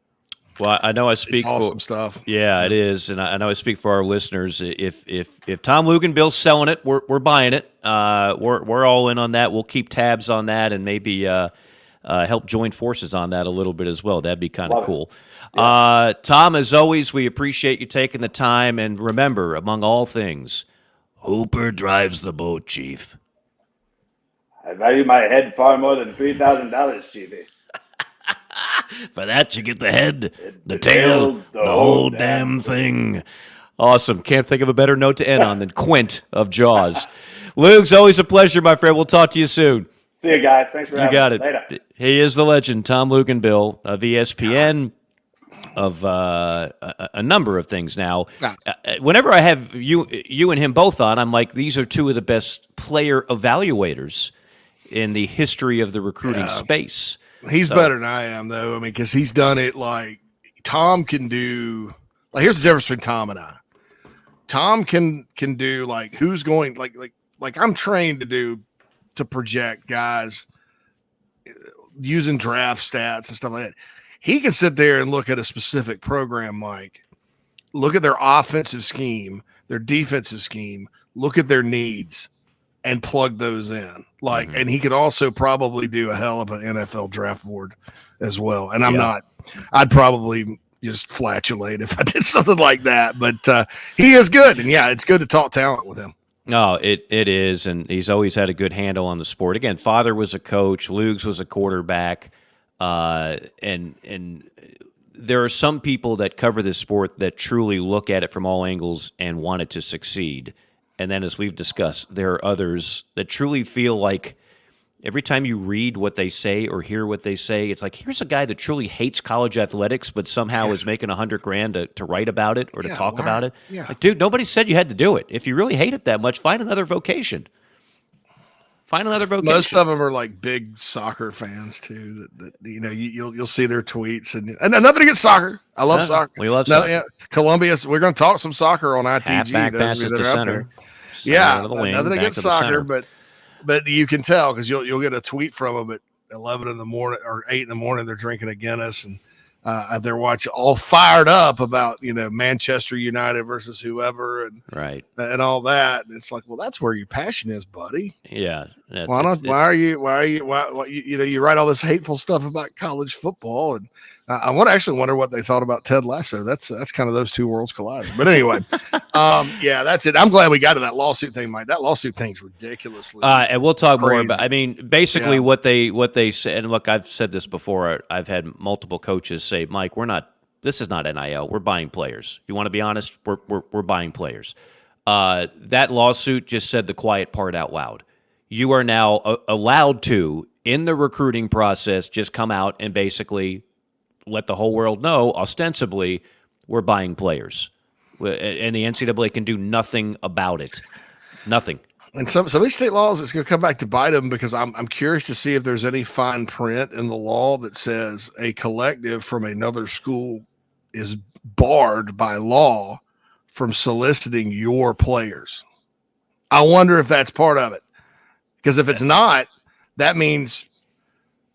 Well, I know I speak it's awesome stuff. Yeah, it is, and I know I speak for our listeners. If Tom Luganbill's selling it, we're buying it. We're all in on that. We'll keep tabs on that, and maybe help join forces on that a little bit as well. That'd be kind of cool. Yeah. Tom, as always, we appreciate you taking the time, and remember, among all things, Hooper drives the boat, Chief. I value my head far more than $3,000, Chiefy. For that, you get the head, the tail, the whole damn thing. Awesome. Can't think of a better note to end on than Quint of Jaws. Luke's always a pleasure, my friend. We'll talk to you soon. See you guys. Thanks for having me. You got it. Later. He is the legend, Tom Luganbill of ESPN, of a number of things now. Whenever I have you and him both on, I'm like, these are two of the best player evaluators in the history of the recruiting space. He's better than I am, though. I mean, because he's done it like Tom can do. Like, here's the difference between Tom and I. Tom can do like who's going like I'm trained to project guys using draft stats and stuff like that. He can sit there and look at a specific program, Mike. Look at their offensive scheme, their defensive scheme. Look at their needs. And plug those in, and he could also probably do a hell of an NFL draft board as well. And I'd probably just flatulate if I did something like that. But he is good, and it's good to talk talent with him. No, it is, and he's always had a good handle on the sport. Again, father was a coach, Lugs was a quarterback, and there are some people that cover this sport that truly look at it from all angles and want it to succeed. And then, as we've discussed, there are others that truly feel like every time you read what they say or hear what they say, it's like, here's a guy that truly hates college athletics, but somehow is making $100,000 to write about it or to talk about it. Yeah. Like, dude, nobody said you had to do it. If you really hate it that much, find another vocation. Most of them are like big soccer fans too. That you'll see their tweets and nothing against soccer. I love soccer. We love soccer. Yeah, Columbia. We're going to talk some soccer on ITG. Halfback passes to center. Nothing against soccer, but you can tell because you'll get a tweet from them at 11 in the morning or 8 in the morning. They're drinking a Guinness and they're watching all fired up about Manchester United versus whoever and all that. And it's like, well, that's where your passion is, buddy. Yeah. Why you write all this hateful stuff about college football? And I wonder what they thought about Ted Lasso. That's kind of those two worlds colliding. But anyway, that's it. I'm glad we got to that lawsuit thing, Mike. That lawsuit thing's ridiculously and we'll talk crazy. more about. I mean, basically what they said. And look, I've said this before. I've had multiple coaches say, Mike, this is not NIL. We're buying players. If you want to be honest, we're buying players. That lawsuit just said the quiet part out loud. You are now allowed to, in the recruiting process, just come out and basically let the whole world know, ostensibly, we're buying players. And the NCAA can do nothing about it. Nothing. And some of these state laws, it's going to come back to bite them because I'm curious to see if there's any fine print in the law that says a collective from another school is barred by law from soliciting your players. I wonder if that's part of it. Because if it's not, that means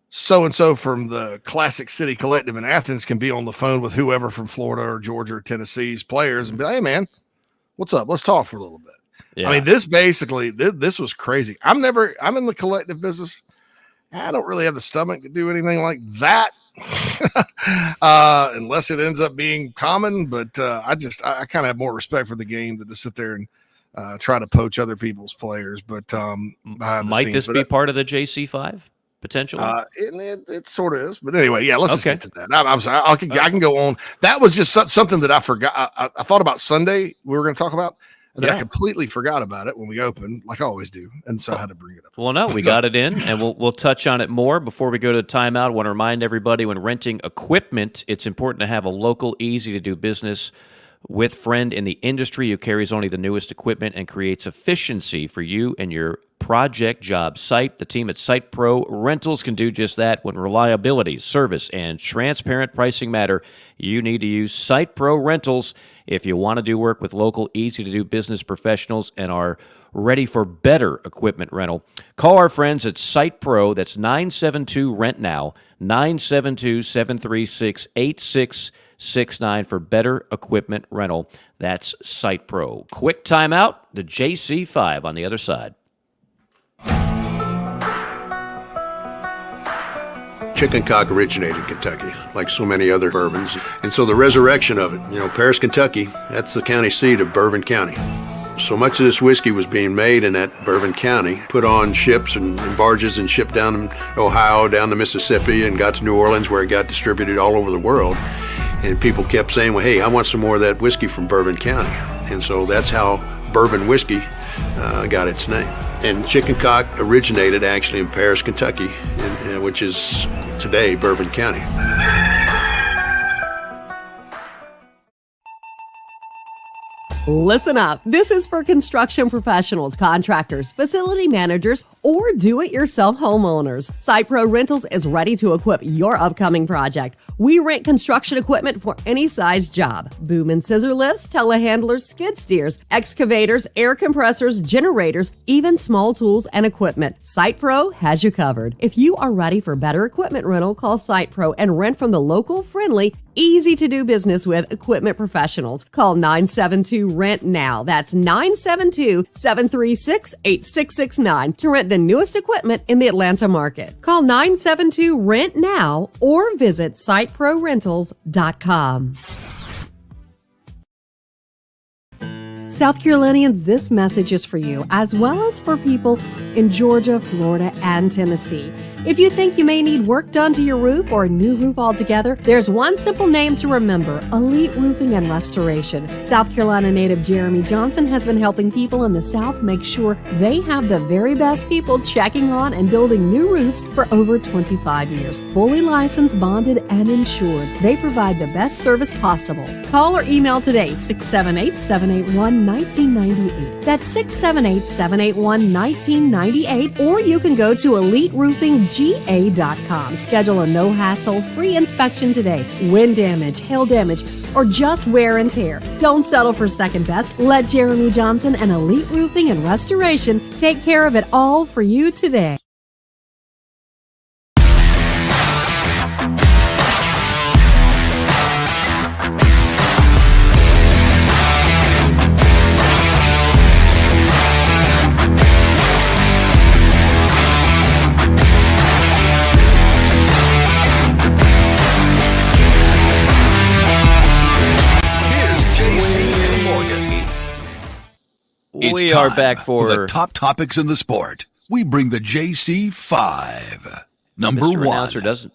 so-and-so from the Classic City Collective in Athens can be on the phone with whoever from Florida or Georgia or Tennessee's players and be like, hey, man, what's up? Let's talk for a little bit. Yeah. I mean, this basically, this was crazy. I'm in the collective business. I don't really have the stomach to do anything like that unless it ends up being common. But I kind of have more respect for the game than to sit there and try to poach other people's players. But might this be part of the JC5 potentially? It sort of is. But anyway, yeah, let's just get to that. I'm sorry. I can go on. That was just something that I forgot. I thought about Sunday we were going to talk about. And then I completely forgot about it when we opened, like I always do, and so I had to bring it up. Well, no, we got it in, and we'll touch on it more before we go to the timeout. I want to remind everybody when renting equipment, it's important to have a local, easy-to-do business with friend in the industry who carries only the newest equipment and creates efficiency for you and your project job site. The team at Site Pro Rentals can do just that. When reliability, service, and transparent pricing matter, you need to use Site Pro Rentals if you want to do work with local, easy-to-do business professionals and are ready for better equipment rental. Call our friends at Site Pro. That's 972-RENT-NOW, 972-736-8669 for better equipment rental. That's Site Pro. Quick timeout. The JC5 on the other side. Chicken cock originated in Kentucky, like so many other bourbons. And so the resurrection of it, Paris, Kentucky, that's the county seat of Bourbon County. So much of this whiskey was being made in that Bourbon County, put on ships and barges and shipped down to Ohio, down to Mississippi, and got to New Orleans where it got distributed all over the world. And people kept saying, well, hey, I want some more of that whiskey from Bourbon County. And so that's how bourbon whiskey got its name. And chicken cock originated actually in Paris, Kentucky, which is today Bourbon County. Listen up. This is for construction professionals, contractors, facility managers, or do-it-yourself homeowners. Site Pro Rentals is ready to equip your upcoming project. We rent construction equipment for any size job. Boom and scissor lifts, telehandlers, skid steers, excavators, air compressors, generators, even small tools and equipment. Site Pro has you covered. If you are ready for better equipment rental, call Site Pro and rent from the local, friendly, easy to do business with equipment professionals. Call 972-RENT-NOW. That's 972-736-8669 to rent the newest equipment in the Atlanta market. Call 972-RENT-NOW or visit siteprorentals.com. South Carolinians, this message is for you, as well as for people in Georgia, Florida, and Tennessee. If you think you may need work done to your roof or a new roof altogether, there's one simple name to remember: Elite Roofing and Restoration. South Carolina native Jeremy Johnson has been helping people in the South make sure they have the very best people checking on and building new roofs for over 25 years. Fully licensed, bonded, and insured, they provide the best service possible. Call or email today, 678-781-1998. That's 678-781-1998, or you can go to EliteRoofingGA.com. Schedule a no-hassle, free inspection today. Wind damage, hail damage, or just wear and tear. Don't settle for second best. Let Jeremy Johnson and Elite Roofing and Restoration take care of it all for you today. We are back for the top topics in the sport. We bring the JC5. Number Mr. one. Announcer doesn't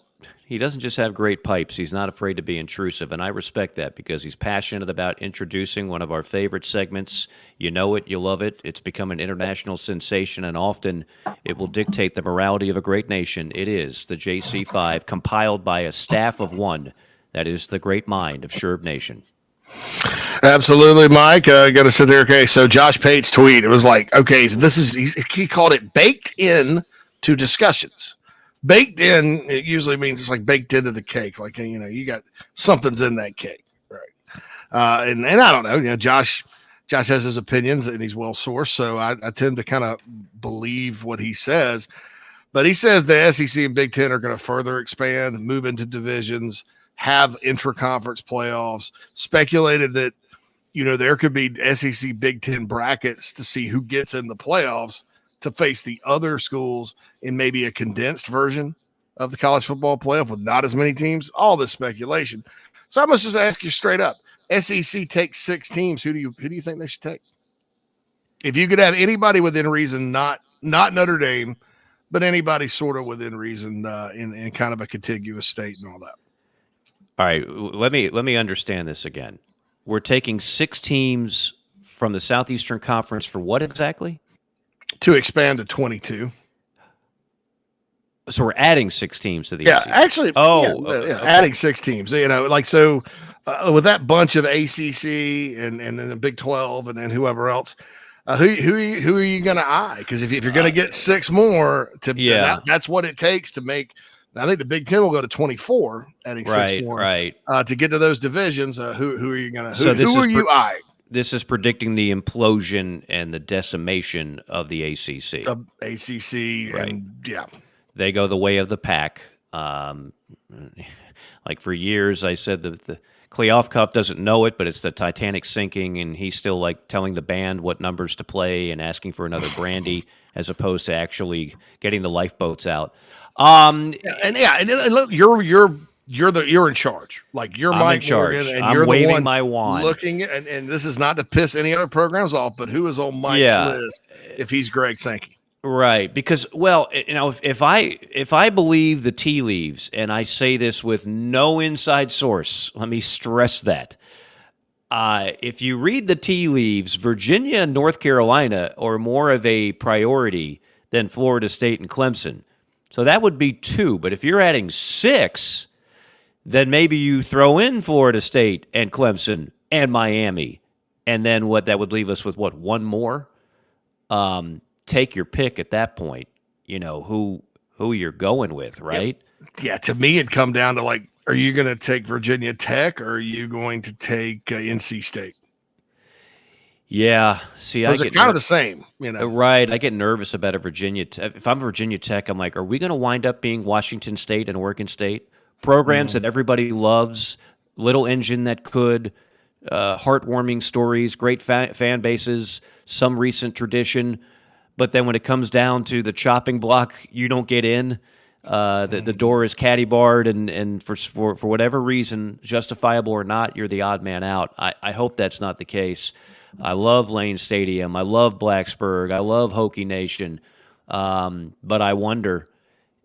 just have great pipes. He's not afraid to be intrusive, and I respect that because he's passionate about introducing one of our favorite segments. You know it, you love it. It's become an international sensation, and often it will dictate the morality of a great nation. It is the JC5, compiled by a staff of one. That is the great mind of Sherb Nation. Absolutely, Mike. Got to sit there. Okay, so Josh Pate's tweet. It was like, okay, so this is he called it baked in to discussions. Baked in, it usually means it's like baked into the cake. Like, you got something's in that cake, right? And I don't know. Josh Josh has his opinions and he's well sourced, so I tend to kind of believe what he says. But he says the SEC and Big Ten are going to further expand, move into divisions, have intra-conference playoffs. Speculated that, there could be SEC Big Ten brackets to see who gets in the playoffs to face the other schools in maybe a condensed version of the college football playoff with not as many teams. All this speculation. So I must just ask you straight up: SEC takes 6 teams. Who do you think they should take? If you could have anybody within reason, not Notre Dame, but anybody sort of within reason in kind of a contiguous state and all that. All right, let me understand this again. We're taking 6 teams from the Southeastern Conference for what exactly? To expand to 22. So we're adding 6 teams to the Yeah, ACC. actually, okay. adding 6 teams. With that bunch of ACC and then the Big 12 and then whoever else, who are you going to eye? Because if you're going to get 6 more, that's what it takes to make. I think the Big 10 will go to 24, adding 6 more. Right. To get to those divisions, who are you going to? Who are you eyeing? This is predicting the implosion and the decimation of the ACC. Of ACC, right? And yeah, they go the way of the pack. Like for years, I said the Kleofkoff doesn't know it, but it's the Titanic sinking, and he's still like telling the band what numbers to play and asking for another brandy as opposed to actually getting the lifeboats out. You're in charge. Like you're Mike Morgan, and I'm you're waving the one my wand. looking at, and this is not to piss any other programs off, but who is on Mike's list if he's Greg Sankey? Right, because if I believe the tea leaves, and I say this with no inside source, let me stress that. If you read the tea leaves, Virginia and North Carolina are more of a priority than Florida State and Clemson. So that would be 2. But if you're adding 6, then maybe you throw in Florida State and Clemson and Miami. And then that would leave us with 1 more? Take your pick at that point, who you're going with, right? Yeah, to me, it'd come down to are you going to take Virginia Tech or are you going to take NC State? Yeah, see, those are kind of the same, Right, I get nervous about a Virginia Tech. If I'm Virginia Tech, I'm like, are we going to wind up being Washington State and Oregon State? Programs that everybody loves, little engine that could, heartwarming stories, great fan bases, some recent tradition. But then when it comes down to the chopping block, you don't get in. The door is caddy barred, and for whatever reason, justifiable or not, you're the odd man out. I hope that's not the case. I love Lane Stadium. I love Blacksburg. I love Hokie Nation. But I wonder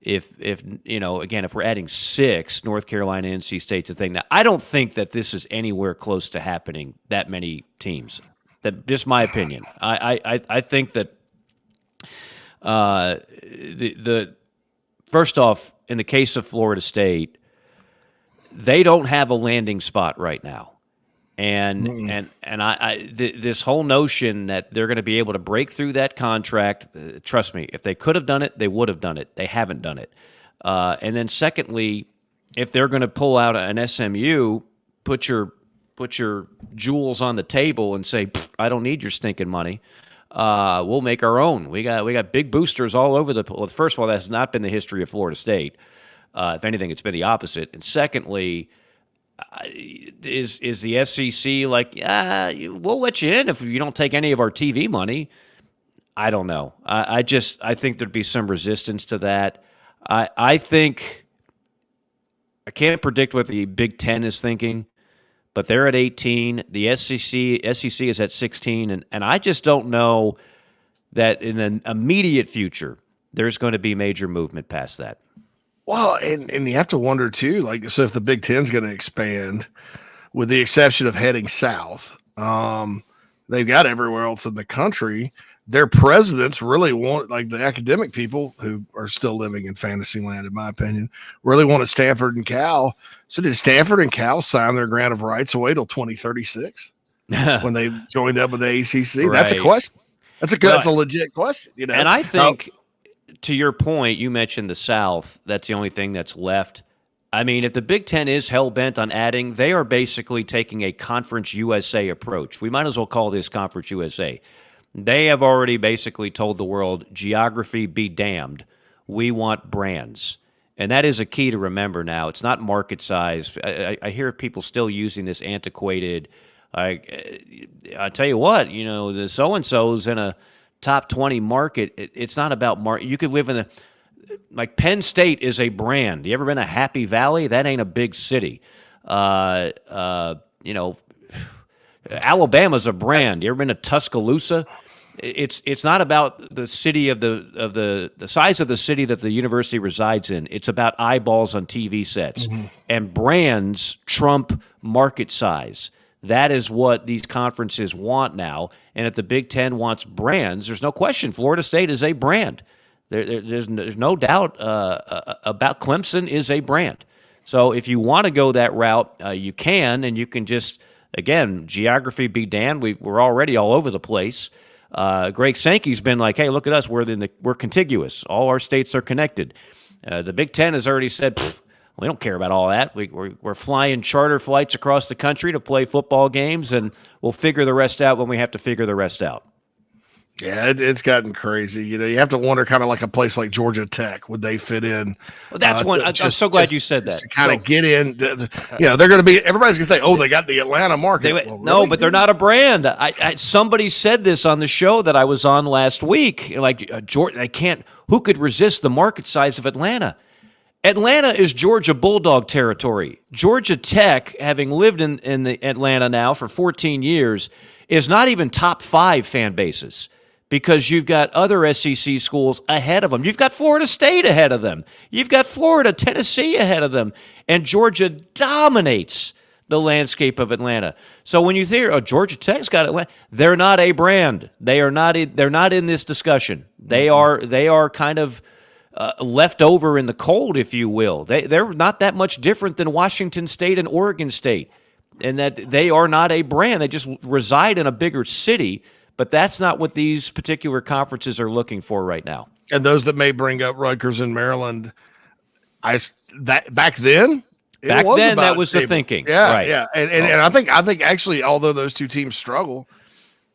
if we're adding 6, North Carolina, NC State's a thing. Now, I don't think that this is anywhere close to happening, that many teams. That's just my opinion. I think that the first off, in the case of Florida State, they don't have a landing spot right now, and this whole notion that they're going to be able to break through that contract. Trust me, if they could have done it, they would have done it. They haven't done it. And then secondly, if they're going to pull out an SMU, put your jewels on the table and say, I don't need your stinking money. We'll make our own. We got big boosters all over the. Well, first of all, that's not been the history of Florida State. If anything, it's been the opposite. And secondly, is the SEC like, we'll let you in if you don't take any of our TV money? I don't know. I think there'd be some resistance to that. I think I can't predict what the Big Ten is thinking. But they're at 18. The SEC is at 16, and I just don't know that in the immediate future there's going to be major movement past that. Well, and you have to wonder too, so if the Big Ten's going to expand, with the exception of heading south, they've got everywhere else in the country. Their presidents really want, the academic people who are still living in fantasy land, in my opinion, really wanted Stanford and Cal. So did Stanford and Cal sign their grant of rights away till 2036 when they joined up with the ACC? Right. That's a question. That's a legit question. And I think, to your point, you mentioned the South. That's the only thing that's left. I mean, if the Big Ten is hell-bent on adding, they are basically taking a Conference USA approach. We might as well call this Conference USA. They have already basically told the world, geography be damned. We want brands. And that is a key to remember now. It's not market size. I hear people still using this antiquated, I tell you what, the so-and-so's in a top 20 market. It's not about market. You could live in like Penn State is a brand. You ever been to Happy Valley? That ain't a big city. Alabama's a brand. You ever been to Tuscaloosa? It's not about the city of the size of the city that the university resides in. It's about eyeballs on TV sets. Mm-hmm. And brands trump market size. That is what these conferences want now. And if the Big Ten wants brands, there's no question Florida State is a brand. There's no doubt about Clemson is a brand. So if you want to go that route, you can, and you can just, again, geography be damned. We're already all over the place. Greg Sankey's been like, hey, look at us. We're contiguous. All our states are connected. The Big Ten has already said, we don't care about all that. We're flying charter flights across the country to play football games, and we'll figure the rest out when we have to figure the rest out. Yeah, it's gotten carazy. You have to wonder, kind of like a place like Georgia Tech, would they fit in? Well, that's one. I'm so glad you said that. To kind of get in, they're going to be. Everybody's going to say, "Oh, they got the Atlanta market." Really? No, but they're not a brand. Somebody said this on the show that I was on last week. Like Georgia, I can't. Who could resist the market size of Atlanta? Atlanta is Georgia Bulldog territory. Georgia Tech, having lived in the Atlanta now for 14 years, is not even top 5 fan bases. Because you've got other SEC schools ahead of them. You've got Florida State ahead of them. You've got Florida, Tennessee ahead of them. And Georgia dominates the landscape of Atlanta. So when you hear, Georgia Tech's got Atlanta, they're not a brand. They're not in this discussion. They are kind of left over in the cold, if you will. They're not that much different than Washington State and Oregon State, in that they are not a brand. They just reside in a bigger city. But that's not what these particular conferences are looking for right now. And those that may bring up Rutgers and Maryland, back then that was the thinking. Yeah, right. Yeah. And I think actually, although those two teams struggle,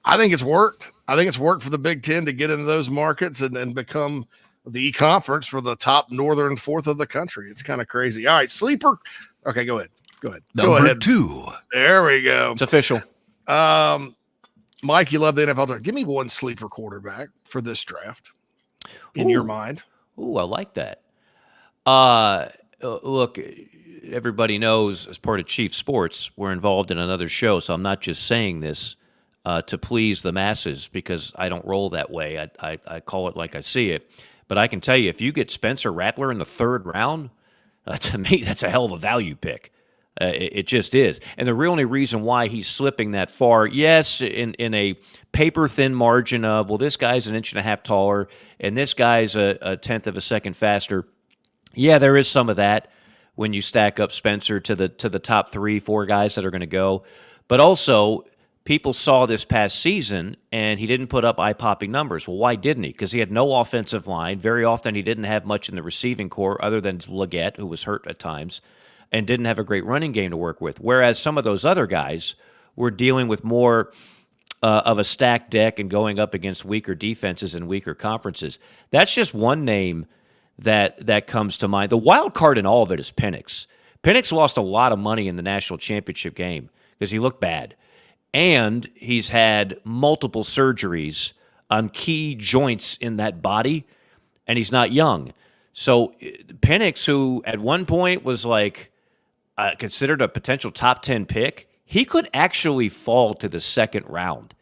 I think it's worked. I think it's worked for the Big Ten to get into those markets and become the conference for the top northern fourth of the country. It's kind of crazy. All right, sleeper. Okay, go ahead. Number 2. There we go. It's official. Mike, you love the NFL draft. Give me one sleeper quarterback for this draft in your mind. Ooh, I like that. Look, everybody knows as part of Chief Sports, we're involved in another show, so I'm not just saying this to please the masses because I don't roll that way. I call it like I see it. But I can tell you, if you get Spencer Rattler in the 3rd round, to me, that's a hell of a value pick. It just is. And the only reason why he's slipping that far, yes, in a paper-thin margin of, well, this guy's an inch and a half taller, and this guy's a tenth of a second faster. Yeah, there is some of that when you stack up Spencer to the top 3-4 guys that are going to go. But also, people saw this past season, and he didn't put up eye-popping numbers. Well, why didn't he? Because he had no offensive line. Very often, he didn't have much in the receiving core other than Leggett, who was hurt at times, and didn't have a great running game to work with. Whereas some of those other guys were dealing with more of a stacked deck and going up against weaker defenses and weaker conferences. That's just one name that comes to mind. The wild card in all of it is Penix. Penix lost a lot of money in the national championship game because he looked bad. And he's had multiple surgeries on key joints in that body, and he's not young. So Penix, who at one point was like considered a potential top 10 pick, he could actually fall to the 2nd round.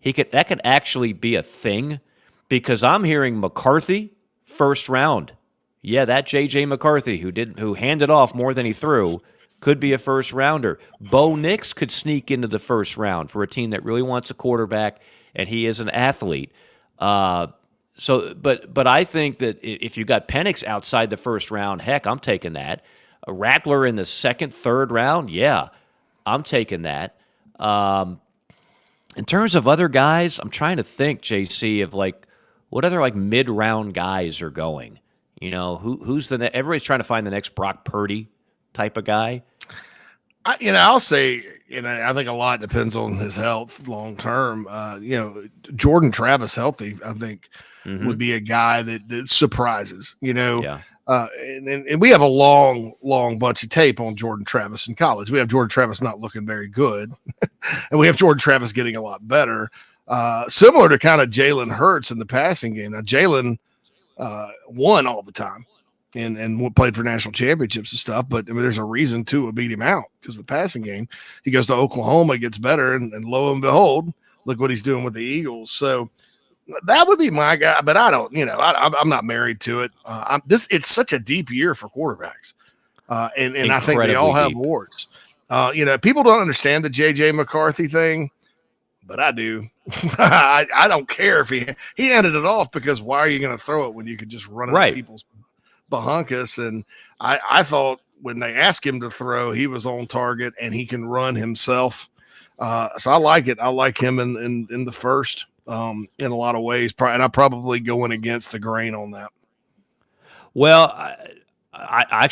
That could actually be a thing because I'm hearing McCarthy 1st round. Yeah, that J.J. McCarthy who handed off more than he threw could be a 1st rounder. Bo Nix could sneak into the 1st round for a team that really wants a quarterback, and he is an athlete. But I think that if you got Penix outside the 1st round, heck, I'm taking that. A Rattler in the 2nd, 3rd round, yeah, I'm taking that. In terms of other guys, I'm trying to think, JC, of like what other mid-round guys are going. Who's everybody's trying to find the next Brock Purdy, type of guy? I'll say, I think a lot depends on his health long term. Jordan Travis healthy, I think, would be a guy that surprises. Yeah. And we have a long bunch of tape on Jordan Travis in college. We have Jordan Travis not looking very good, and we have Jordan Travis getting a lot better. Similar to kind of Jalen Hurts in the passing game. Now, Jalen won all the time and played for national championships and stuff, but I mean, there's a reason to beat him out because the passing game. He goes to Oklahoma, gets better, and lo and behold, look what he's doing with the Eagles. So that would be my guy, but I don't, I'm not married to it. It's such a deep year for quarterbacks. And I think they all have awards. People don't understand the JJ McCarthy thing, but I do. I don't care if he ended it off, because why are you going to throw it when you could just run it at people's bahunkus? And I thought when they asked him to throw, he was on target and he can run himself. So I like it. I like him in the first in a lot of ways. And I'm probably going against the grain on that. Well, I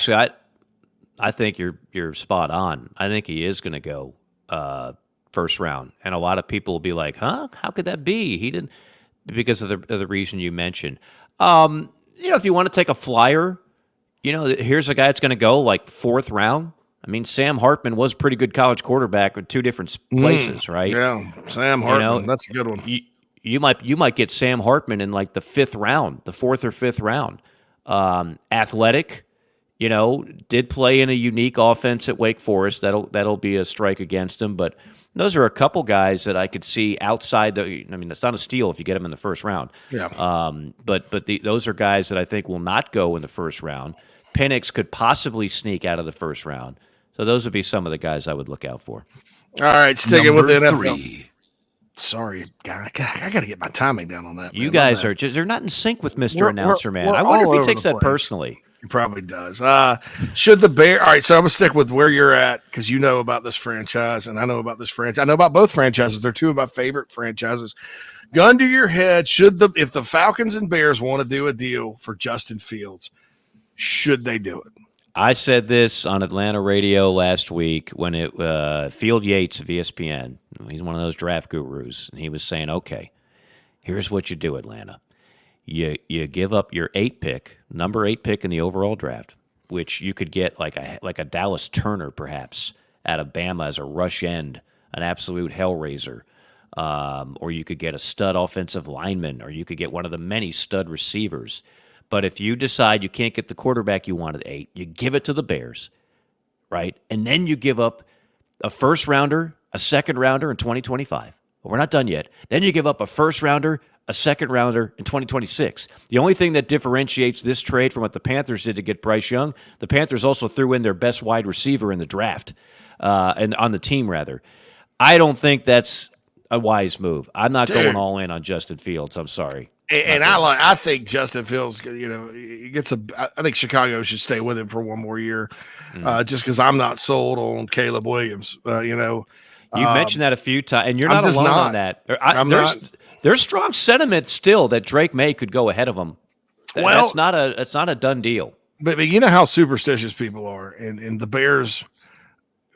think you're spot on. I think he is going to go first round, and a lot of people will be like, "Huh? How could that be? He didn't," because of the reason you mentioned. If you want to take a flyer, here's a guy that's going to go like fourth round. I mean, Sam Hartman was a pretty good college quarterback with two different places, right? Yeah, Sam Hartman, that's a good one. You might get Sam Hartman in like the fifth round, the fourth or fifth round. Athletic, did play in a unique offense at Wake Forest. That'll be a strike against him. But those are a couple guys that I could see outside it's not a steal if you get them in the first round. Yeah. But those are guys that I think will not go in the first round. Penix could possibly sneak out of the first round. So those would be some of the guys I would look out for. All right, sticking with the NFL. 3. Sorry, guy. I got to get my timing down on that. You guys they're not in sync with Mr. Announcer, man. I wonder if he takes that personally. He probably does. Should the Bears? All right, so I'm gonna stick with where you're at because you know about this franchise, and I know about this franchise. I know about both franchises. They're two of my favorite franchises. Gun to your head: if the Falcons and Bears want to do a deal for Justin Fields, should they do it? I said this on Atlanta radio last week when Field Yates of ESPN. He's one of those draft gurus, and he was saying, "Okay, here's what you do, Atlanta. You give up your number 8 pick in the overall draft, which you could get like a Dallas Turner perhaps out of Bama as a rush end, an absolute hellraiser, or you could get a stud offensive lineman, or you could get one of the many stud receivers. But if you decide you can't get the quarterback you want at 8, you give it to the Bears, right? And then you give up a first rounder, a second rounder in 2025. But we're not done yet. Then you give up a first rounder, a second rounder in 2026. The only thing that differentiates this trade from what the Panthers did to get Bryce Young, the Panthers also threw in their best wide receiver in the draft, and on the team rather. I don't think that's a wise move. I'm not going all in on Justin Fields. I'm sorry. And I think Justin Fields, he gets I think Chicago should stay with him for one more year, just because I'm not sold on Caleb Williams. You mentioned that a few times, and you're not alone on that. There's strong sentiment still that Drake May could go ahead of him. That's not a done deal. But you know how superstitious people are, and the Bears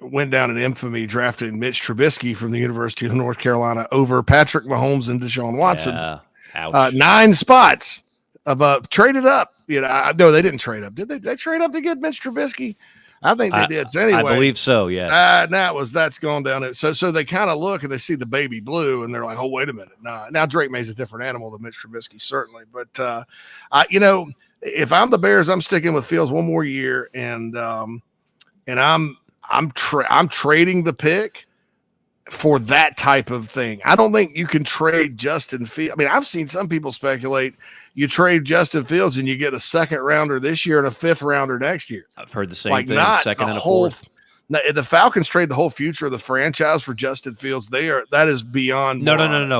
went down in infamy drafting Mitch Trubisky from the University of North Carolina over Patrick Mahomes and Deshaun Watson. Yeah. Ouch. 9 spots of traded up. No, they didn't trade up. Did they? They trade up to get Mitch Trubisky? I think they did. So anyway, I believe so. Yes. That's gone down. So they kind of look and they see the baby blue and they're like, oh, wait a minute. Nah. Now Drake May's a different animal than Mitch Trubisky, certainly. But if I'm the Bears, I'm sticking with Fields one more year, and I'm trading the pick for that type of thing. I don't think you can trade Justin Fields. I mean, I've seen some people speculate you trade Justin Fields and you get a second rounder this year and a 5th rounder next year. I've heard the same thing. Second and a 4th. Now, if the Falcons trade the whole future of the franchise for Justin Fields, that is beyond. No,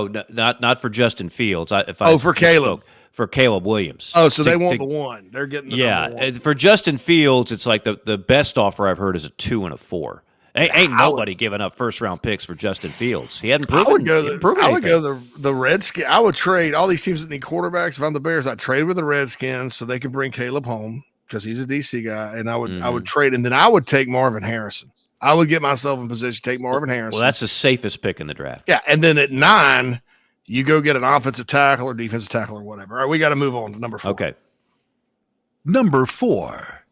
not for Justin Fields. For Caleb. For Caleb Williams. Oh, so they want the one. They're getting the number 1. For Justin Fields, it's like the best offer I've heard is a 2 and a 4. Ain't nobody giving up first-round picks for Justin Fields. He hadn't proven anything. I would go the Redskins. I would trade all these teams that need quarterbacks. If I'm the Bears, I'd trade with the Redskins so they can bring Caleb home because he's a DC guy, and I would trade, and then I would take Marvin Harrison. I would get myself in position to take Marvin Harrison. Well, that's the safest pick in the draft. Yeah, and then at 9, you go get an offensive tackle or defensive tackle or whatever. All right, we got to move on to number 4. Okay. Number 4.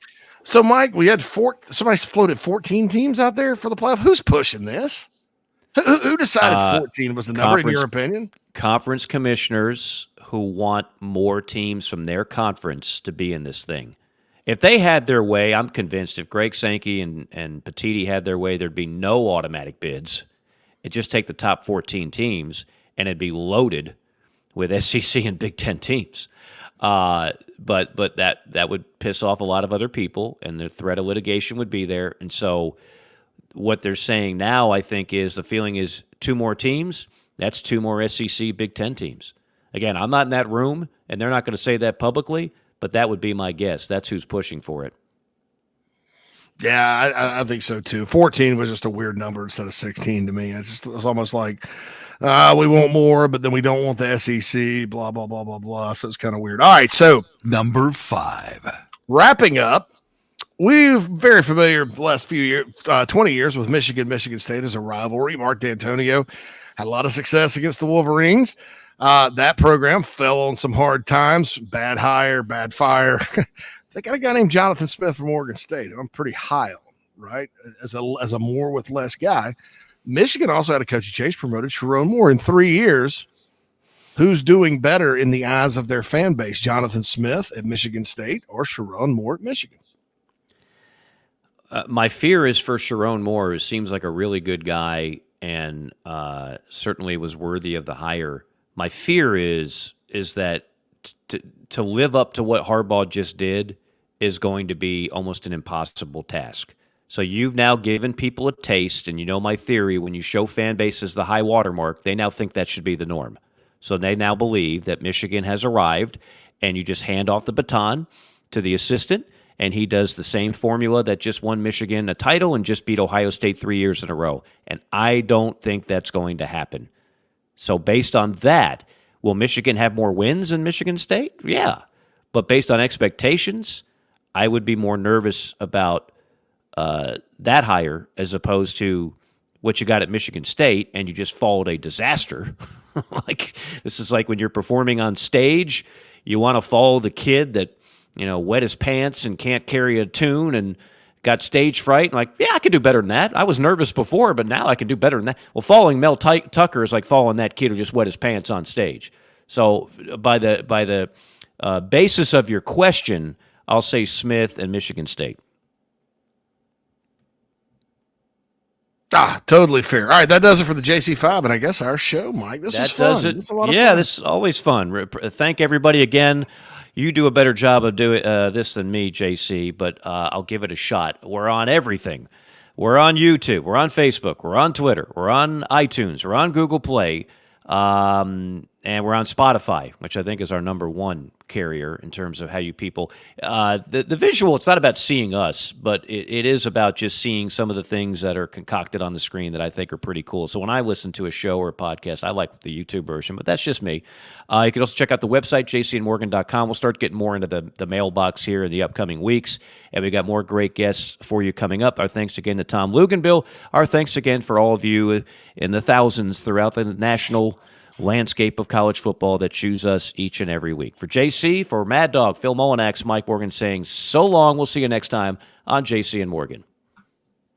So, Mike, we had somebody floated 14 teams out there for the playoff. Who's pushing this? Who decided 14 was the number, in your opinion? Conference commissioners who want more teams from their conference to be in this thing. If they had their way, I'm convinced if Greg Sankey and Petiti had their way, there'd be no automatic bids. It'd just take the top 14 teams, and it'd be loaded with SEC and Big Ten teams. But that would piss off a lot of other people, and the threat of litigation would be there. And so what they're saying now, I think, is the feeling is 2 more teams. That's 2 more SEC Big Ten teams. Again, I'm not in that room, and they're not going to say that publicly, but that would be my guess. That's who's pushing for it. Yeah, I think so too. 14 was just a weird number instead of 16 to me. It was almost like we want more, but then we don't want the SEC, blah, blah, blah, blah, blah. So it's kind of weird. All right, so Number 5. Wrapping up, we're very familiar the last few years, 20 years with Michigan State as a rivalry. Mark D'Antonio had a lot of success against the Wolverines. That program fell on some hard times, bad hire, bad fire. They got a guy named Jonathan Smith from Oregon State. I'm pretty high on, right? As a more with less guy. Michigan also had a coaching change, promoted Sharon Moore in 3 years. Who's doing better in the eyes of their fan base? Jonathan Smith at Michigan State or Sharon Moore at Michigan? My fear is for Sharon Moore, who seems like a really good guy and certainly was worthy of the hire. My fear is that to live up to what Harbaugh just did is going to be almost an impossible task. So you've now given people a taste, and you know my theory, when you show fan bases the high watermark, they now think that should be the norm. So they now believe that Michigan has arrived, and you just hand off the baton to the assistant, and he does the same formula that just won Michigan a title and just beat Ohio State 3 years in a row. And I don't think that's going to happen. So based on that, will Michigan have more wins than Michigan State? Yeah. But based on expectations, I would be more nervous about that hire as opposed to what you got at Michigan State, and you just followed a disaster. Like, this is like when you're performing on stage, you want to follow the kid that, wet his pants and can't carry a tune and got stage fright. And like, yeah, I could do better than that. I was nervous before, but now I can do better than that. Well, following Mel Tucker is like following that kid who just wet his pants on stage. So by the basis of your question, I'll say Smith and Michigan State. Totally fair. All right, that does it for the JC5, and I guess our show, Mike. This was fun. Does it. This is a lot of fun. Yeah, this is always fun. Thank everybody again. You do a better job of doing this than me, JC, but I'll give it a shot. We're on everything. We're on YouTube. We're on Facebook. We're on Twitter. We're on iTunes. We're on Google Play. And we're on Spotify, which I think is our number 1 carrier in terms of how you people. The visual, it's not about seeing us, but it is about just seeing some of the things that are concocted on the screen that I think are pretty cool. So when I listen to a show or a podcast, I like the YouTube version, but that's just me. You can also check out the website, jcandmorgan.com. We'll start getting more into the mailbox here in the upcoming weeks, and we got more great guests for you coming up. Our thanks again to Tom Luganbill. Our thanks again for all of you in the thousands throughout the national landscape of college football that choose us each and every week. For JC, for Mad Dog, Phil Molinax, Mike Morgan saying so long. We'll see you next time on JC and Morgan.